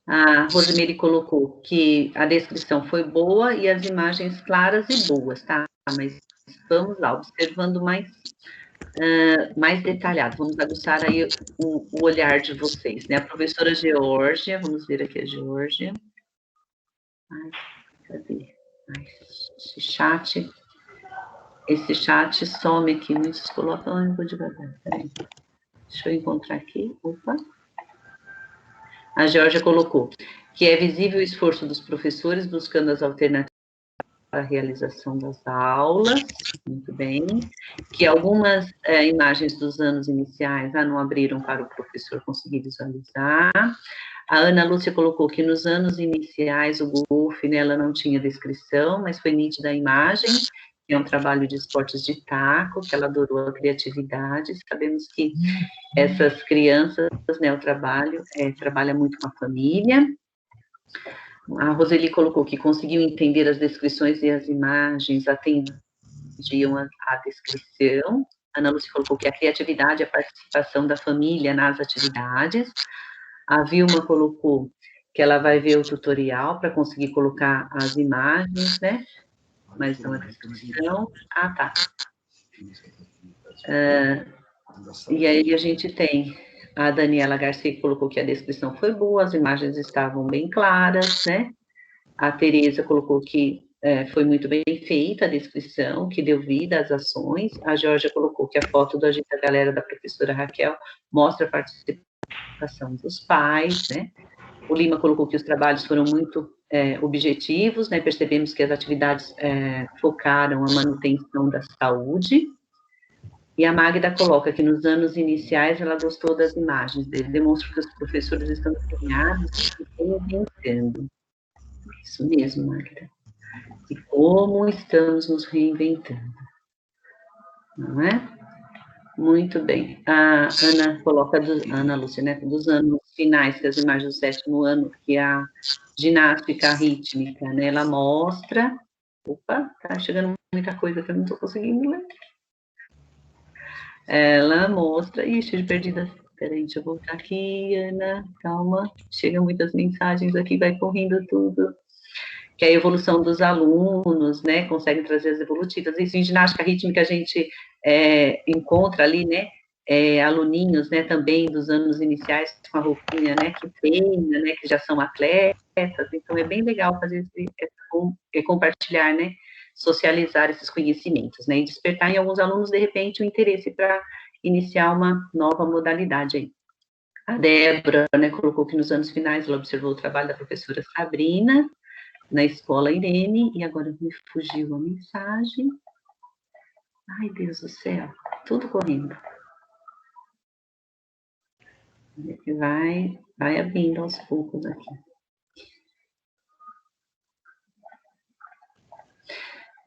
A Rosemary colocou que a descrição foi boa e as imagens claras e boas, tá? Mas vamos lá, observando mais detalhado, vamos aguçar aí o olhar de vocês, né? A professora Geórgia, vamos ver aqui a Geórgia. Cadê? Esse chat some aqui, muitos colocam, eu vou devagar, peraí. Deixa eu encontrar aqui, opa. A Geórgia colocou que é visível o esforço dos professores buscando as alternativas para a realização das aulas, muito bem, que algumas imagens dos anos iniciais não abriram para o professor conseguir visualizar. A Ana Lúcia colocou que nos anos iniciais o Google, né, ela não tinha descrição, mas foi nítida a imagem, que é um trabalho de esportes de taco, que ela adorou a criatividade. Sabemos que essas crianças, né, o trabalho trabalha muito com a família. A Roseli colocou que conseguiu entender as descrições e as imagens, atendiam a descrição. A Ana Lúcia colocou que a criatividade e a participação da família nas atividades. A Vilma colocou que ela vai ver o tutorial para conseguir colocar as imagens, né? Mas não a descrição. Ah, tá. E aí a gente tem a Daniela Garcia que colocou que a descrição foi boa, as imagens estavam bem claras, né? A Tereza colocou que foi muito bem feita a descrição, que deu vida às ações. A Georgia colocou que a foto do Agita Galera da professora Raquel mostra a participação dos pais, né? O Lima colocou que os trabalhos foram muito objetivos, né? Percebemos que as atividades focaram a manutenção da saúde. E a Magda coloca que nos anos iniciais ela gostou das imagens dele, demonstra que os professores estão empenhados e reinventando. Isso mesmo, Magda. E como estamos nos reinventando, não é? Muito bem. A Ana coloca, a Ana Lúcia, né, dos anos finais, que as imagens do 7º ano, que a ginástica rítmica, né, ela mostra... Opa, tá chegando muita coisa que eu não estou conseguindo ler. Ela mostra... Ixi, perdida. Peraí, deixa eu voltar aqui, Ana. Calma. Chegam muitas mensagens aqui, vai correndo tudo. Que a evolução dos alunos, né, consegue trazer as evolutivas. Isso em ginástica rítmica a gente encontra ali, né, aluninhos, né, também dos anos iniciais com a roupinha, né, que treina, né, que já são atletas. Então é bem legal fazer compartilhar, né, socializar esses conhecimentos, né, e despertar em alguns alunos, de repente, o interesse para iniciar uma nova modalidade aí. A Débora, né, colocou que nos anos finais ela observou o trabalho da professora Sabrina na escola Irene, e agora me fugiu a mensagem. Ai, Deus do céu, tudo correndo. Vai abrindo aos poucos aqui.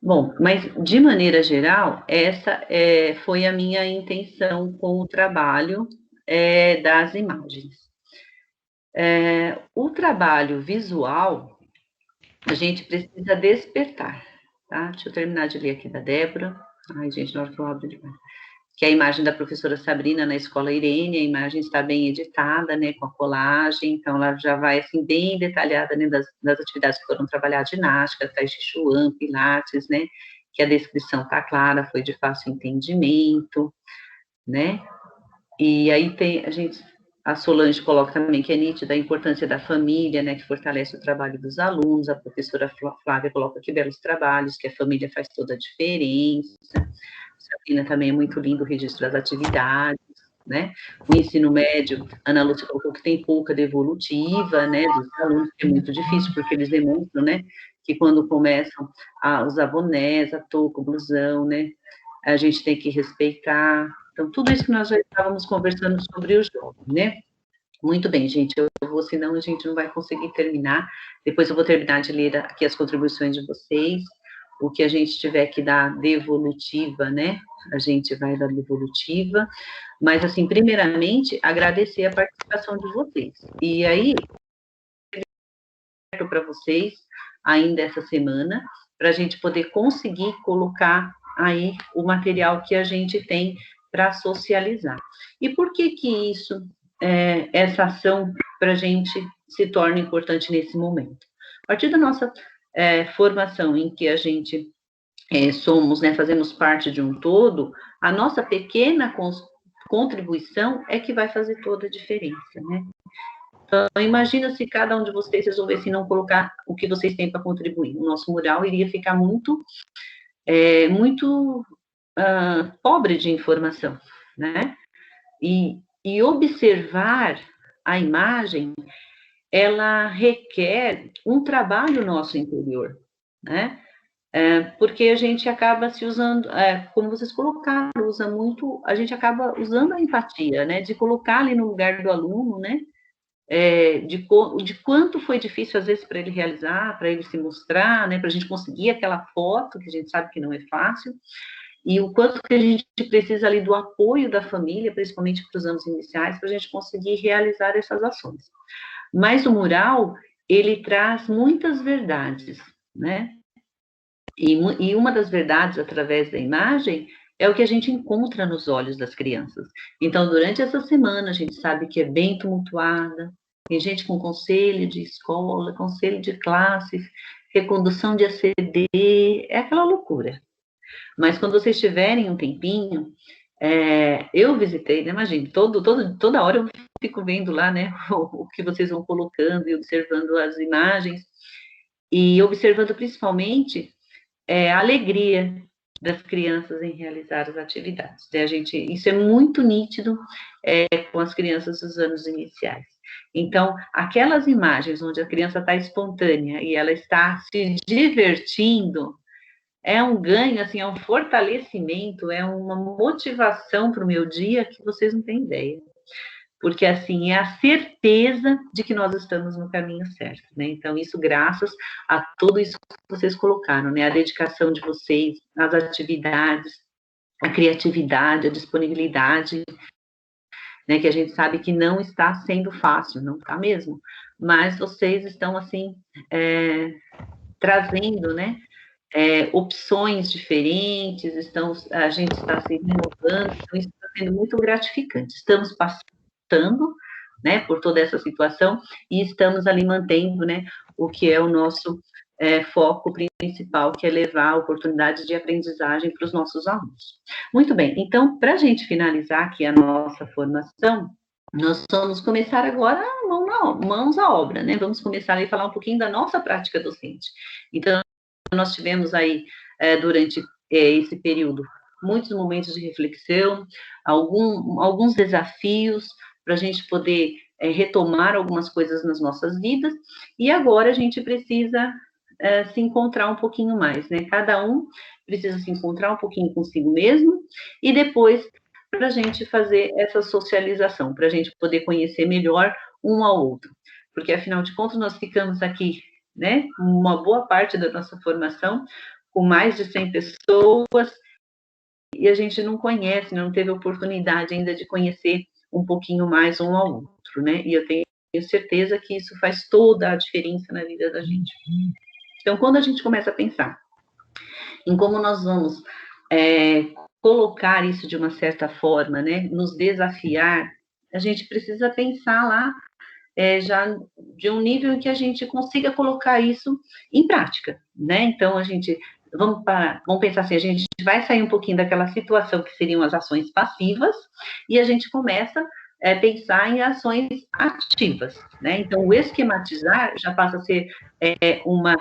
Bom, mas de maneira geral, essa foi a minha intenção com o trabalho das imagens. O trabalho visual, a gente precisa despertar, tá? Deixa eu terminar de ler aqui da Débora. Ai, gente, na hora que eu abro demais. Que é a imagem da professora Sabrina na escola Irene, a imagem está bem editada, né, com a colagem, então ela já vai, assim, bem detalhada, né, das atividades que foram trabalhadas, ginástica, tai chi chuan, pilates, né, que a descrição está clara, foi de fácil entendimento, né, e aí tem, a Solange coloca também que é nítida a importância da família, né, que fortalece o trabalho dos alunos, a professora Flávia coloca que belos trabalhos, que a família faz toda a diferença. Sabrina também é muito lindo o registro das atividades, né? O ensino médio, Ana Lúcia colocou que tem pouca devolutiva, né, dos alunos, que é muito difícil, porque eles demonstram, né, que quando começam a usar bonés, a touca, o blusão, né, a gente tem que respeitar. Então, tudo isso que nós já estávamos conversando sobre o jovem, né? Muito bem, gente, eu vou, senão a gente não vai conseguir terminar. Depois eu vou terminar de ler aqui as contribuições de vocês. O que a gente tiver que dar devolutiva, né? A gente vai dar devolutiva. Mas, assim, primeiramente, agradecer a participação de vocês. E aí, para vocês, ainda essa semana, para a gente poder conseguir colocar aí o material que a gente tem para socializar. E por que que isso, essa ação para a gente se torna importante nesse momento? A partir da nossa formação em que a gente somos, né, fazemos parte de um todo, a nossa pequena contribuição é que vai fazer toda a diferença, né? Então, imagina se cada um de vocês resolvesse não colocar o que vocês têm para contribuir. O nosso mural iria ficar muito pobre de informação, né? E observar a imagem, ela requer um trabalho nosso interior, né? Porque a gente acaba se usando, como vocês colocaram, usa muito, a gente acaba usando a empatia, né? De colocar ali no lugar do aluno, né? de quanto foi difícil, às vezes, para ele realizar, para ele se mostrar, né, para a gente conseguir aquela foto, que a gente sabe que não é fácil, e o quanto que a gente precisa ali do apoio da família, principalmente para os anos iniciais, para a gente conseguir realizar essas ações. Mas o mural, ele traz muitas verdades, né? E uma das verdades, através da imagem, é o que a gente encontra nos olhos das crianças. Então, durante essa semana, a gente sabe que é bem tumultuada, tem gente com conselho de escola, conselho de classe, recondução de ACD, é aquela loucura. Mas quando vocês tiverem um tempinho, eu visitei, né, imagina, toda hora eu fico vendo lá, né, o que vocês vão colocando e observando as imagens, e observando principalmente a alegria das crianças em realizar as atividades. Isso é muito nítido com as crianças dos anos iniciais. Então, aquelas imagens onde a criança está espontânea e ela está se divertindo, é um ganho, assim, é um fortalecimento, é uma motivação para o meu dia que vocês não têm ideia. Porque, assim, é a certeza de que nós estamos no caminho certo, né? Então, isso graças a tudo isso que vocês colocaram, né? A dedicação de vocês, as atividades, a criatividade, a disponibilidade, né? Que a gente sabe que não está sendo fácil, não está mesmo. Mas vocês estão, assim, trazendo, né? Opções diferentes, a gente está se renovando, então isso está sendo muito gratificante. Estamos passando, né, por toda essa situação e estamos ali mantendo, né, o que é o nosso foco principal, que é levar a oportunidade de aprendizagem para os nossos alunos. Muito bem, então, para a gente finalizar aqui a nossa formação, nós vamos começar agora mãos à obra, né? Vamos começar a falar um pouquinho da nossa prática docente. Então, nós tivemos aí, durante esse período, muitos momentos de reflexão, alguns desafios para a gente poder retomar algumas coisas nas nossas vidas, e agora a gente precisa se encontrar um pouquinho mais, né? Cada um precisa se encontrar um pouquinho consigo mesmo, e depois para a gente fazer essa socialização, para a gente poder conhecer melhor um ao outro. Porque, afinal de contas, nós ficamos aqui, né, uma boa parte da nossa formação, com mais de 100 pessoas, e a gente não conhece, não teve oportunidade ainda de conhecer um pouquinho mais um ao outro, né, e eu tenho certeza que isso faz toda a diferença na vida da gente. Então, quando a gente começa a pensar em como nós vamos colocar isso de uma certa forma, né, nos desafiar, a gente precisa pensar lá já de um nível em que a gente consiga colocar isso em prática, né? Então, vamos pensar assim, a gente vai sair um pouquinho daquela situação que seriam as ações passivas e a gente começa a pensar em ações ativas, né? Então, o esquematizar já passa a ser uma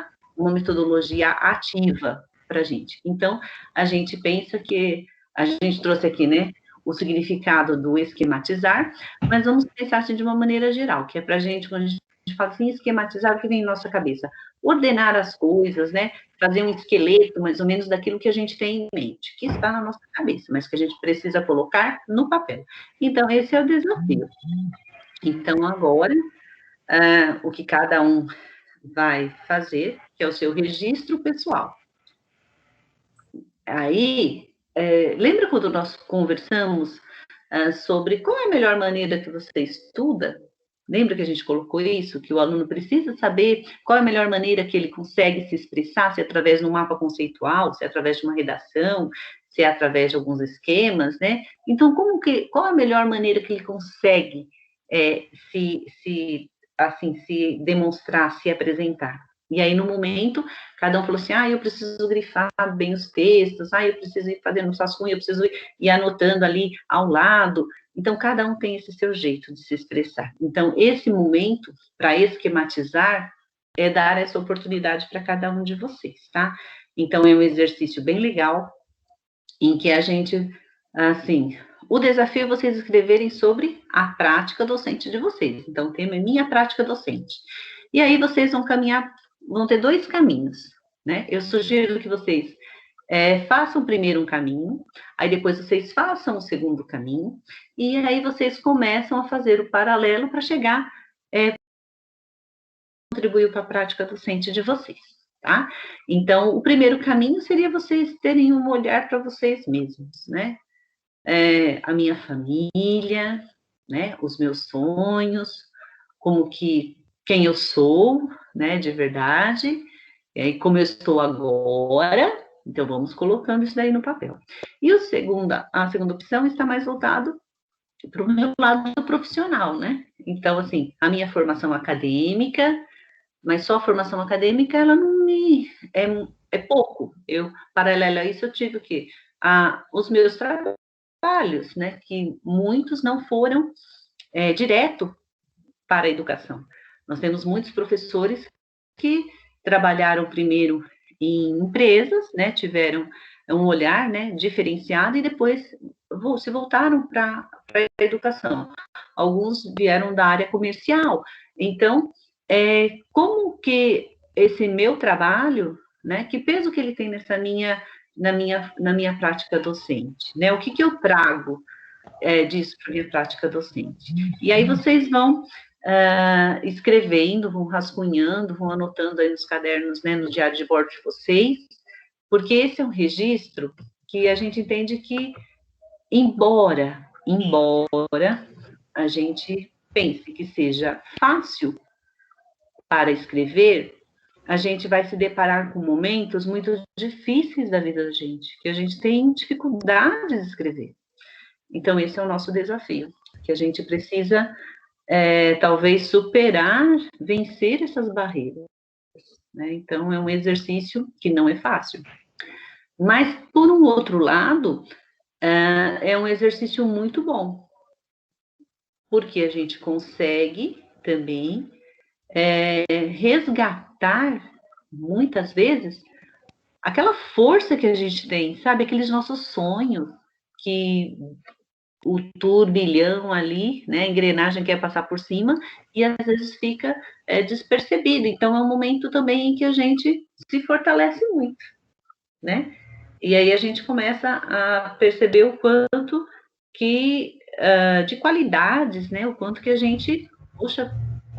metodologia ativa para a gente. Então, a gente pensa que a gente trouxe aqui, né, o significado do esquematizar, mas vamos pensar assim de uma maneira geral, que é para a gente, quando a gente fala assim, esquematizar, o que vem em nossa cabeça? Ordenar as coisas, né? Fazer um esqueleto, mais ou menos, daquilo que a gente tem em mente, que está na nossa cabeça, mas que a gente precisa colocar no papel. Então, esse é o desafio. Então, agora, o que cada um vai fazer, que é o seu registro pessoal. Aí, lembra quando nós conversamos sobre qual é a melhor maneira que você estuda? Lembra que a gente colocou isso? Que o aluno precisa saber qual é a melhor maneira que ele consegue se expressar, se é através de um mapa conceitual, se é através de uma redação, se é através de alguns esquemas, né? Então, qual é a melhor maneira que ele consegue se demonstrar, se apresentar? E aí, no momento, cada um falou assim, eu preciso grifar bem os textos, eu preciso ir fazendo rascunho, eu preciso ir anotando ali ao lado. Então, cada um tem esse seu jeito de se expressar. Então, esse momento, para esquematizar, é dar essa oportunidade para cada um de vocês, tá? Então, é um exercício bem legal, em que a gente, assim, o desafio é vocês escreverem sobre a prática docente de vocês. Então, o tema é minha prática docente. E aí, vocês vão ter dois caminhos, né? Eu sugiro que vocês façam primeiro um caminho, aí depois vocês façam o segundo caminho, e aí vocês começam a fazer o paralelo para chegar contribuiu para a prática docente de vocês, tá? Então, o primeiro caminho seria vocês terem um olhar para vocês mesmos, né? A minha família, né? Os meus sonhos, quem eu sou, né? De verdade, e como eu estou agora. Então, vamos colocando isso daí no papel. E a segunda opção está mais voltado para o meu lado profissional, né? Então, assim, a minha formação acadêmica, mas só a formação acadêmica, ela não me... É pouco. Paralelo a isso, eu tive o quê? Os meus trabalhos, né? Que muitos não foram direto para a educação. Nós temos muitos professores que trabalharam primeiro em empresas, né? Tiveram um olhar, né, diferenciado e depois se voltaram para a educação. Alguns vieram da área comercial. Então, como que esse meu trabalho, né, que peso que ele tem na minha prática docente, né? O que eu trago disso para a minha prática docente? E aí vocês vão escrevendo, vão rascunhando, vão anotando aí nos cadernos, né, no diário de bordo de vocês, porque esse é um registro que a gente entende que, embora a gente pense que seja fácil para escrever, a gente vai se deparar com momentos muito difíceis da vida da gente, que a gente tem dificuldades de escrever. Então, esse é o nosso desafio, que a gente precisa, talvez, superar, vencer essas barreiras, né? Então, é um exercício que não é fácil. Mas, por um outro lado, é um exercício muito bom, porque a gente consegue também resgatar, muitas vezes, aquela força que a gente tem, sabe? Aqueles nossos sonhos, que o turbilhão ali, né? A engrenagem quer passar por cima, e às vezes fica despercebido. Então, é um momento também em que a gente se fortalece muito, né? E aí a gente começa a perceber o quanto que, de qualidades, né? O quanto que a gente, puxa,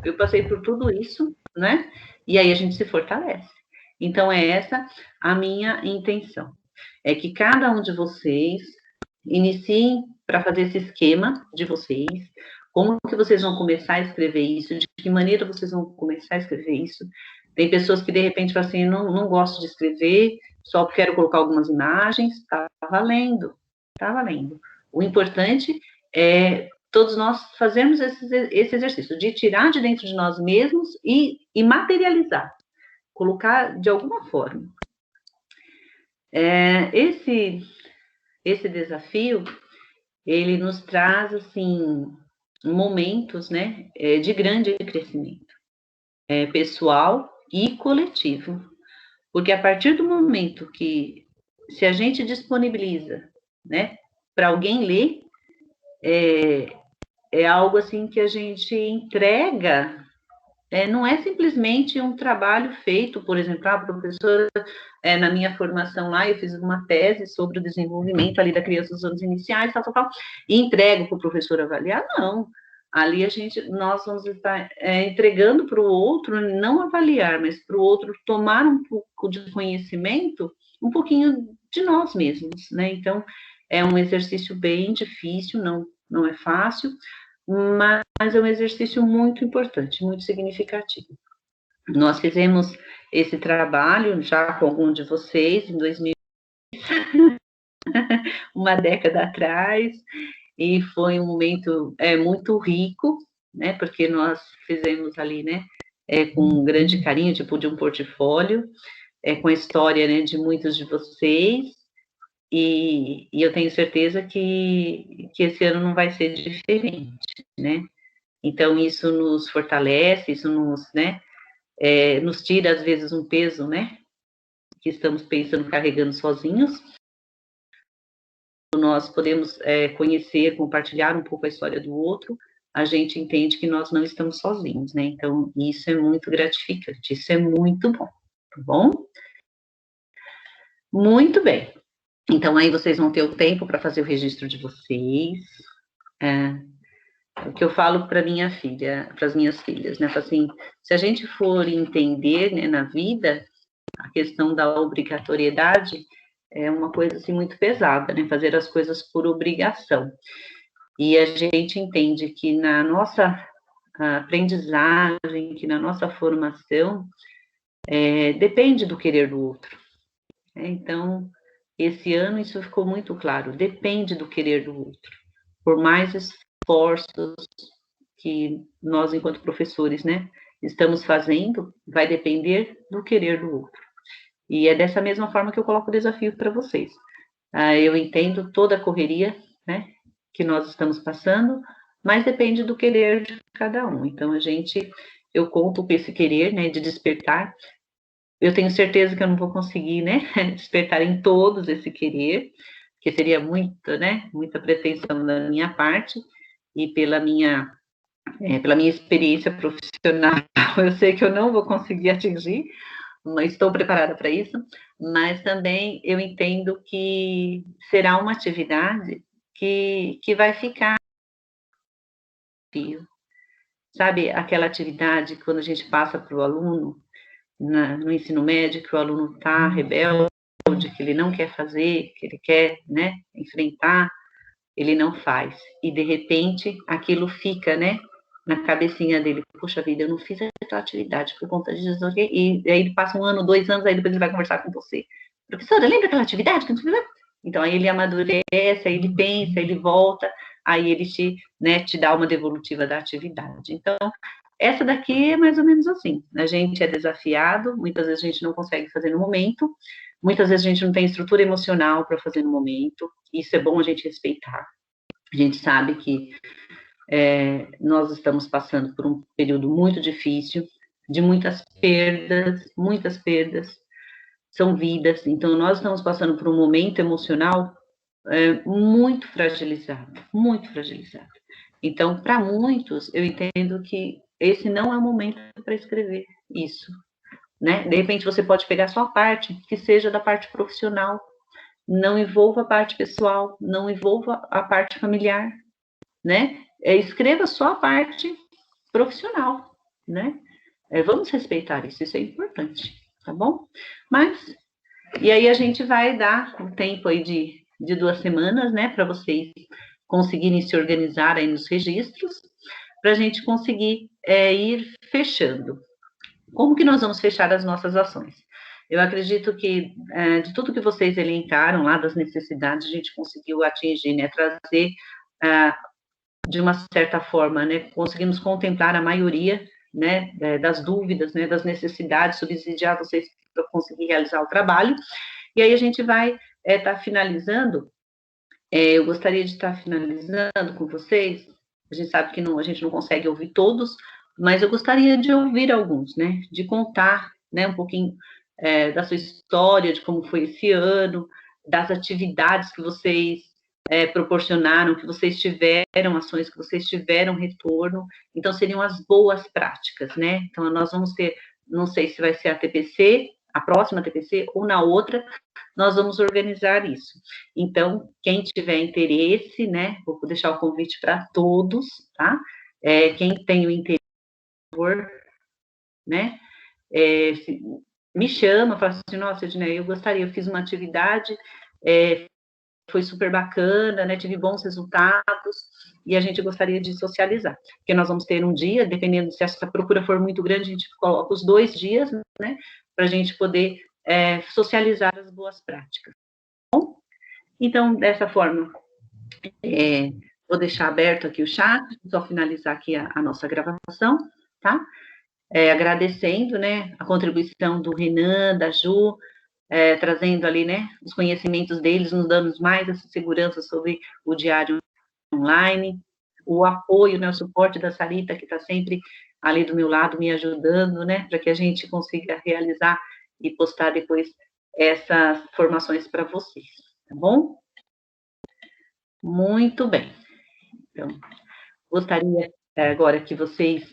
eu passei por tudo isso, né? E aí a gente se fortalece. Então, é essa a minha intenção. É que cada um de vocês iniciem para fazer esse esquema de vocês, como que vocês vão começar a escrever isso, de que maneira vocês vão começar a escrever isso. Tem pessoas que, de repente, falam assim, não gosto de escrever, só quero colocar algumas imagens. Tá valendo, tá valendo. O importante é todos nós fazermos esse exercício de tirar de dentro de nós mesmos e materializar, colocar de alguma forma. Esse desafio, ele nos traz, assim, momentos, né, de grande crescimento, pessoal e coletivo. Porque a partir do momento que, se a gente disponibiliza, né, para alguém ler, é algo assim que a gente entrega, não é simplesmente um trabalho feito, por exemplo, a professora, na minha formação lá, eu fiz uma tese sobre o desenvolvimento ali da criança nos anos iniciais, tal, e entrego para o professor avaliar, não. Ali nós vamos estar entregando para o outro, não avaliar, mas para o outro tomar um pouco de conhecimento, um pouquinho de nós mesmos, né? Então, é um exercício bem difícil, não é fácil, mas é um exercício muito importante, muito significativo. Nós fizemos esse trabalho já com algum de vocês em 2000, uma década atrás, e foi um momento muito rico, né, porque nós fizemos ali, né, com um grande carinho, tipo de um portfólio, com a história, né, de muitos de vocês, e eu tenho certeza que esse ano não vai ser diferente, né? Então, isso nos fortalece, isso nos tira, às vezes, um peso, né, que estamos pensando, carregando sozinhos. Nós podemos conhecer, compartilhar um pouco a história do outro, a gente entende que nós não estamos sozinhos, né? Então, isso é muito gratificante, isso é muito bom, tá bom? Muito bem. Então, aí vocês vão ter o tempo para fazer o registro de vocês. o que eu falo para minha filha, para as minhas filhas, né? Assim, se a gente for entender, né, na vida, a questão da obrigatoriedade é uma coisa assim muito pesada, né? Fazer as coisas por obrigação. E a gente entende que na nossa aprendizagem, que na nossa formação, depende do querer do outro. Então, esse ano isso ficou muito claro, depende do querer do outro. Por mais esforços que nós, enquanto professores, né, estamos fazendo, vai depender do querer do outro. E é dessa mesma forma que eu coloco o desafio para vocês. Eu entendo toda a correria, né, que nós estamos passando, mas depende do querer de cada um. Então, eu conto com esse querer, né, de despertar. Eu tenho certeza que eu não vou conseguir, né, despertar em todos esse querer, que seria muita, né, muita pretensão da minha parte, e pela minha experiência profissional, eu sei que eu não vou conseguir atingir, mas estou preparada para isso, mas também eu entendo que será uma atividade que vai ficar, sabe, aquela atividade quando a gente passa para o aluno, no ensino médio, que o aluno está rebelde, que ele não quer fazer, que ele quer, né, enfrentar, ele não faz. E, de repente, aquilo fica, né, na cabecinha dele. Puxa vida, eu não fiz aquela atividade por conta disso. E aí ele passa 1 ano, 2 anos, aí depois ele vai conversar com você. Professora, lembra aquela atividade? Então, aí ele amadurece, aí ele pensa, ele volta, aí ele te dá uma devolutiva da atividade. Então, essa daqui é mais ou menos assim. A gente é desafiado, muitas vezes a gente não consegue fazer no momento, muitas vezes a gente não tem estrutura emocional para fazer no momento, isso é bom a gente respeitar. A gente sabe que nós estamos passando por um período muito difícil, de muitas perdas, são vidas, então nós estamos passando por um momento emocional muito fragilizado, muito fragilizado. Então, para muitos, eu entendo que esse não é o momento para escrever isso, né? De repente, você pode pegar só a parte que seja da parte profissional, não envolva a parte pessoal, não envolva a parte familiar, né? Escreva só a parte profissional, né? Vamos respeitar isso, isso é importante, tá bom? Mas, e aí a gente vai dar um tempo aí de 2 semanas, né, para vocês conseguirem se organizar aí nos registros, para a gente conseguir ir fechando. Como que nós vamos fechar as nossas ações? Eu acredito que de tudo que vocês elencaram lá, das necessidades, a gente conseguiu atingir, né, trazer de uma certa forma, né, conseguimos contemplar a maioria, né, das dúvidas, né, das necessidades, subsidiar vocês para conseguir realizar o trabalho, e aí a gente vai estar finalizando, eu gostaria de estar finalizando com vocês, a gente sabe que a gente não consegue ouvir todos, mas eu gostaria de ouvir alguns, né, de contar, né, um pouquinho da sua história, de como foi esse ano, das atividades que vocês proporcionaram, que vocês tiveram ações, que vocês tiveram retorno, então seriam as boas práticas, né? Então nós vamos ter, não sei se vai ser a TPC, a próxima TPC, ou na outra, nós vamos organizar isso. Então, quem tiver interesse, né, vou deixar o convite para todos, tá? Quem tem o interesse, por favor, né, me chama, fala assim, nossa, Edneia, eu gostaria, eu fiz uma atividade, foi super bacana, né, tive bons resultados, e a gente gostaria de socializar, porque nós vamos ter um dia, dependendo se essa procura for muito grande, a gente coloca os 2 dias, né, para a gente poder socializar as boas práticas. Bom, então, dessa forma, vou deixar aberto aqui o chat, só finalizar aqui a nossa gravação, tá? Agradecendo, né, a contribuição do Renan, da Ju, trazendo ali, né, os conhecimentos deles, nos dando mais essa segurança sobre o diário online, o apoio, né, o suporte da Sarita, que está sempre ali do meu lado, me ajudando, né, para que a gente consiga realizar e postar depois essas formações para vocês, tá bom? Muito bem. Então, gostaria agora que vocês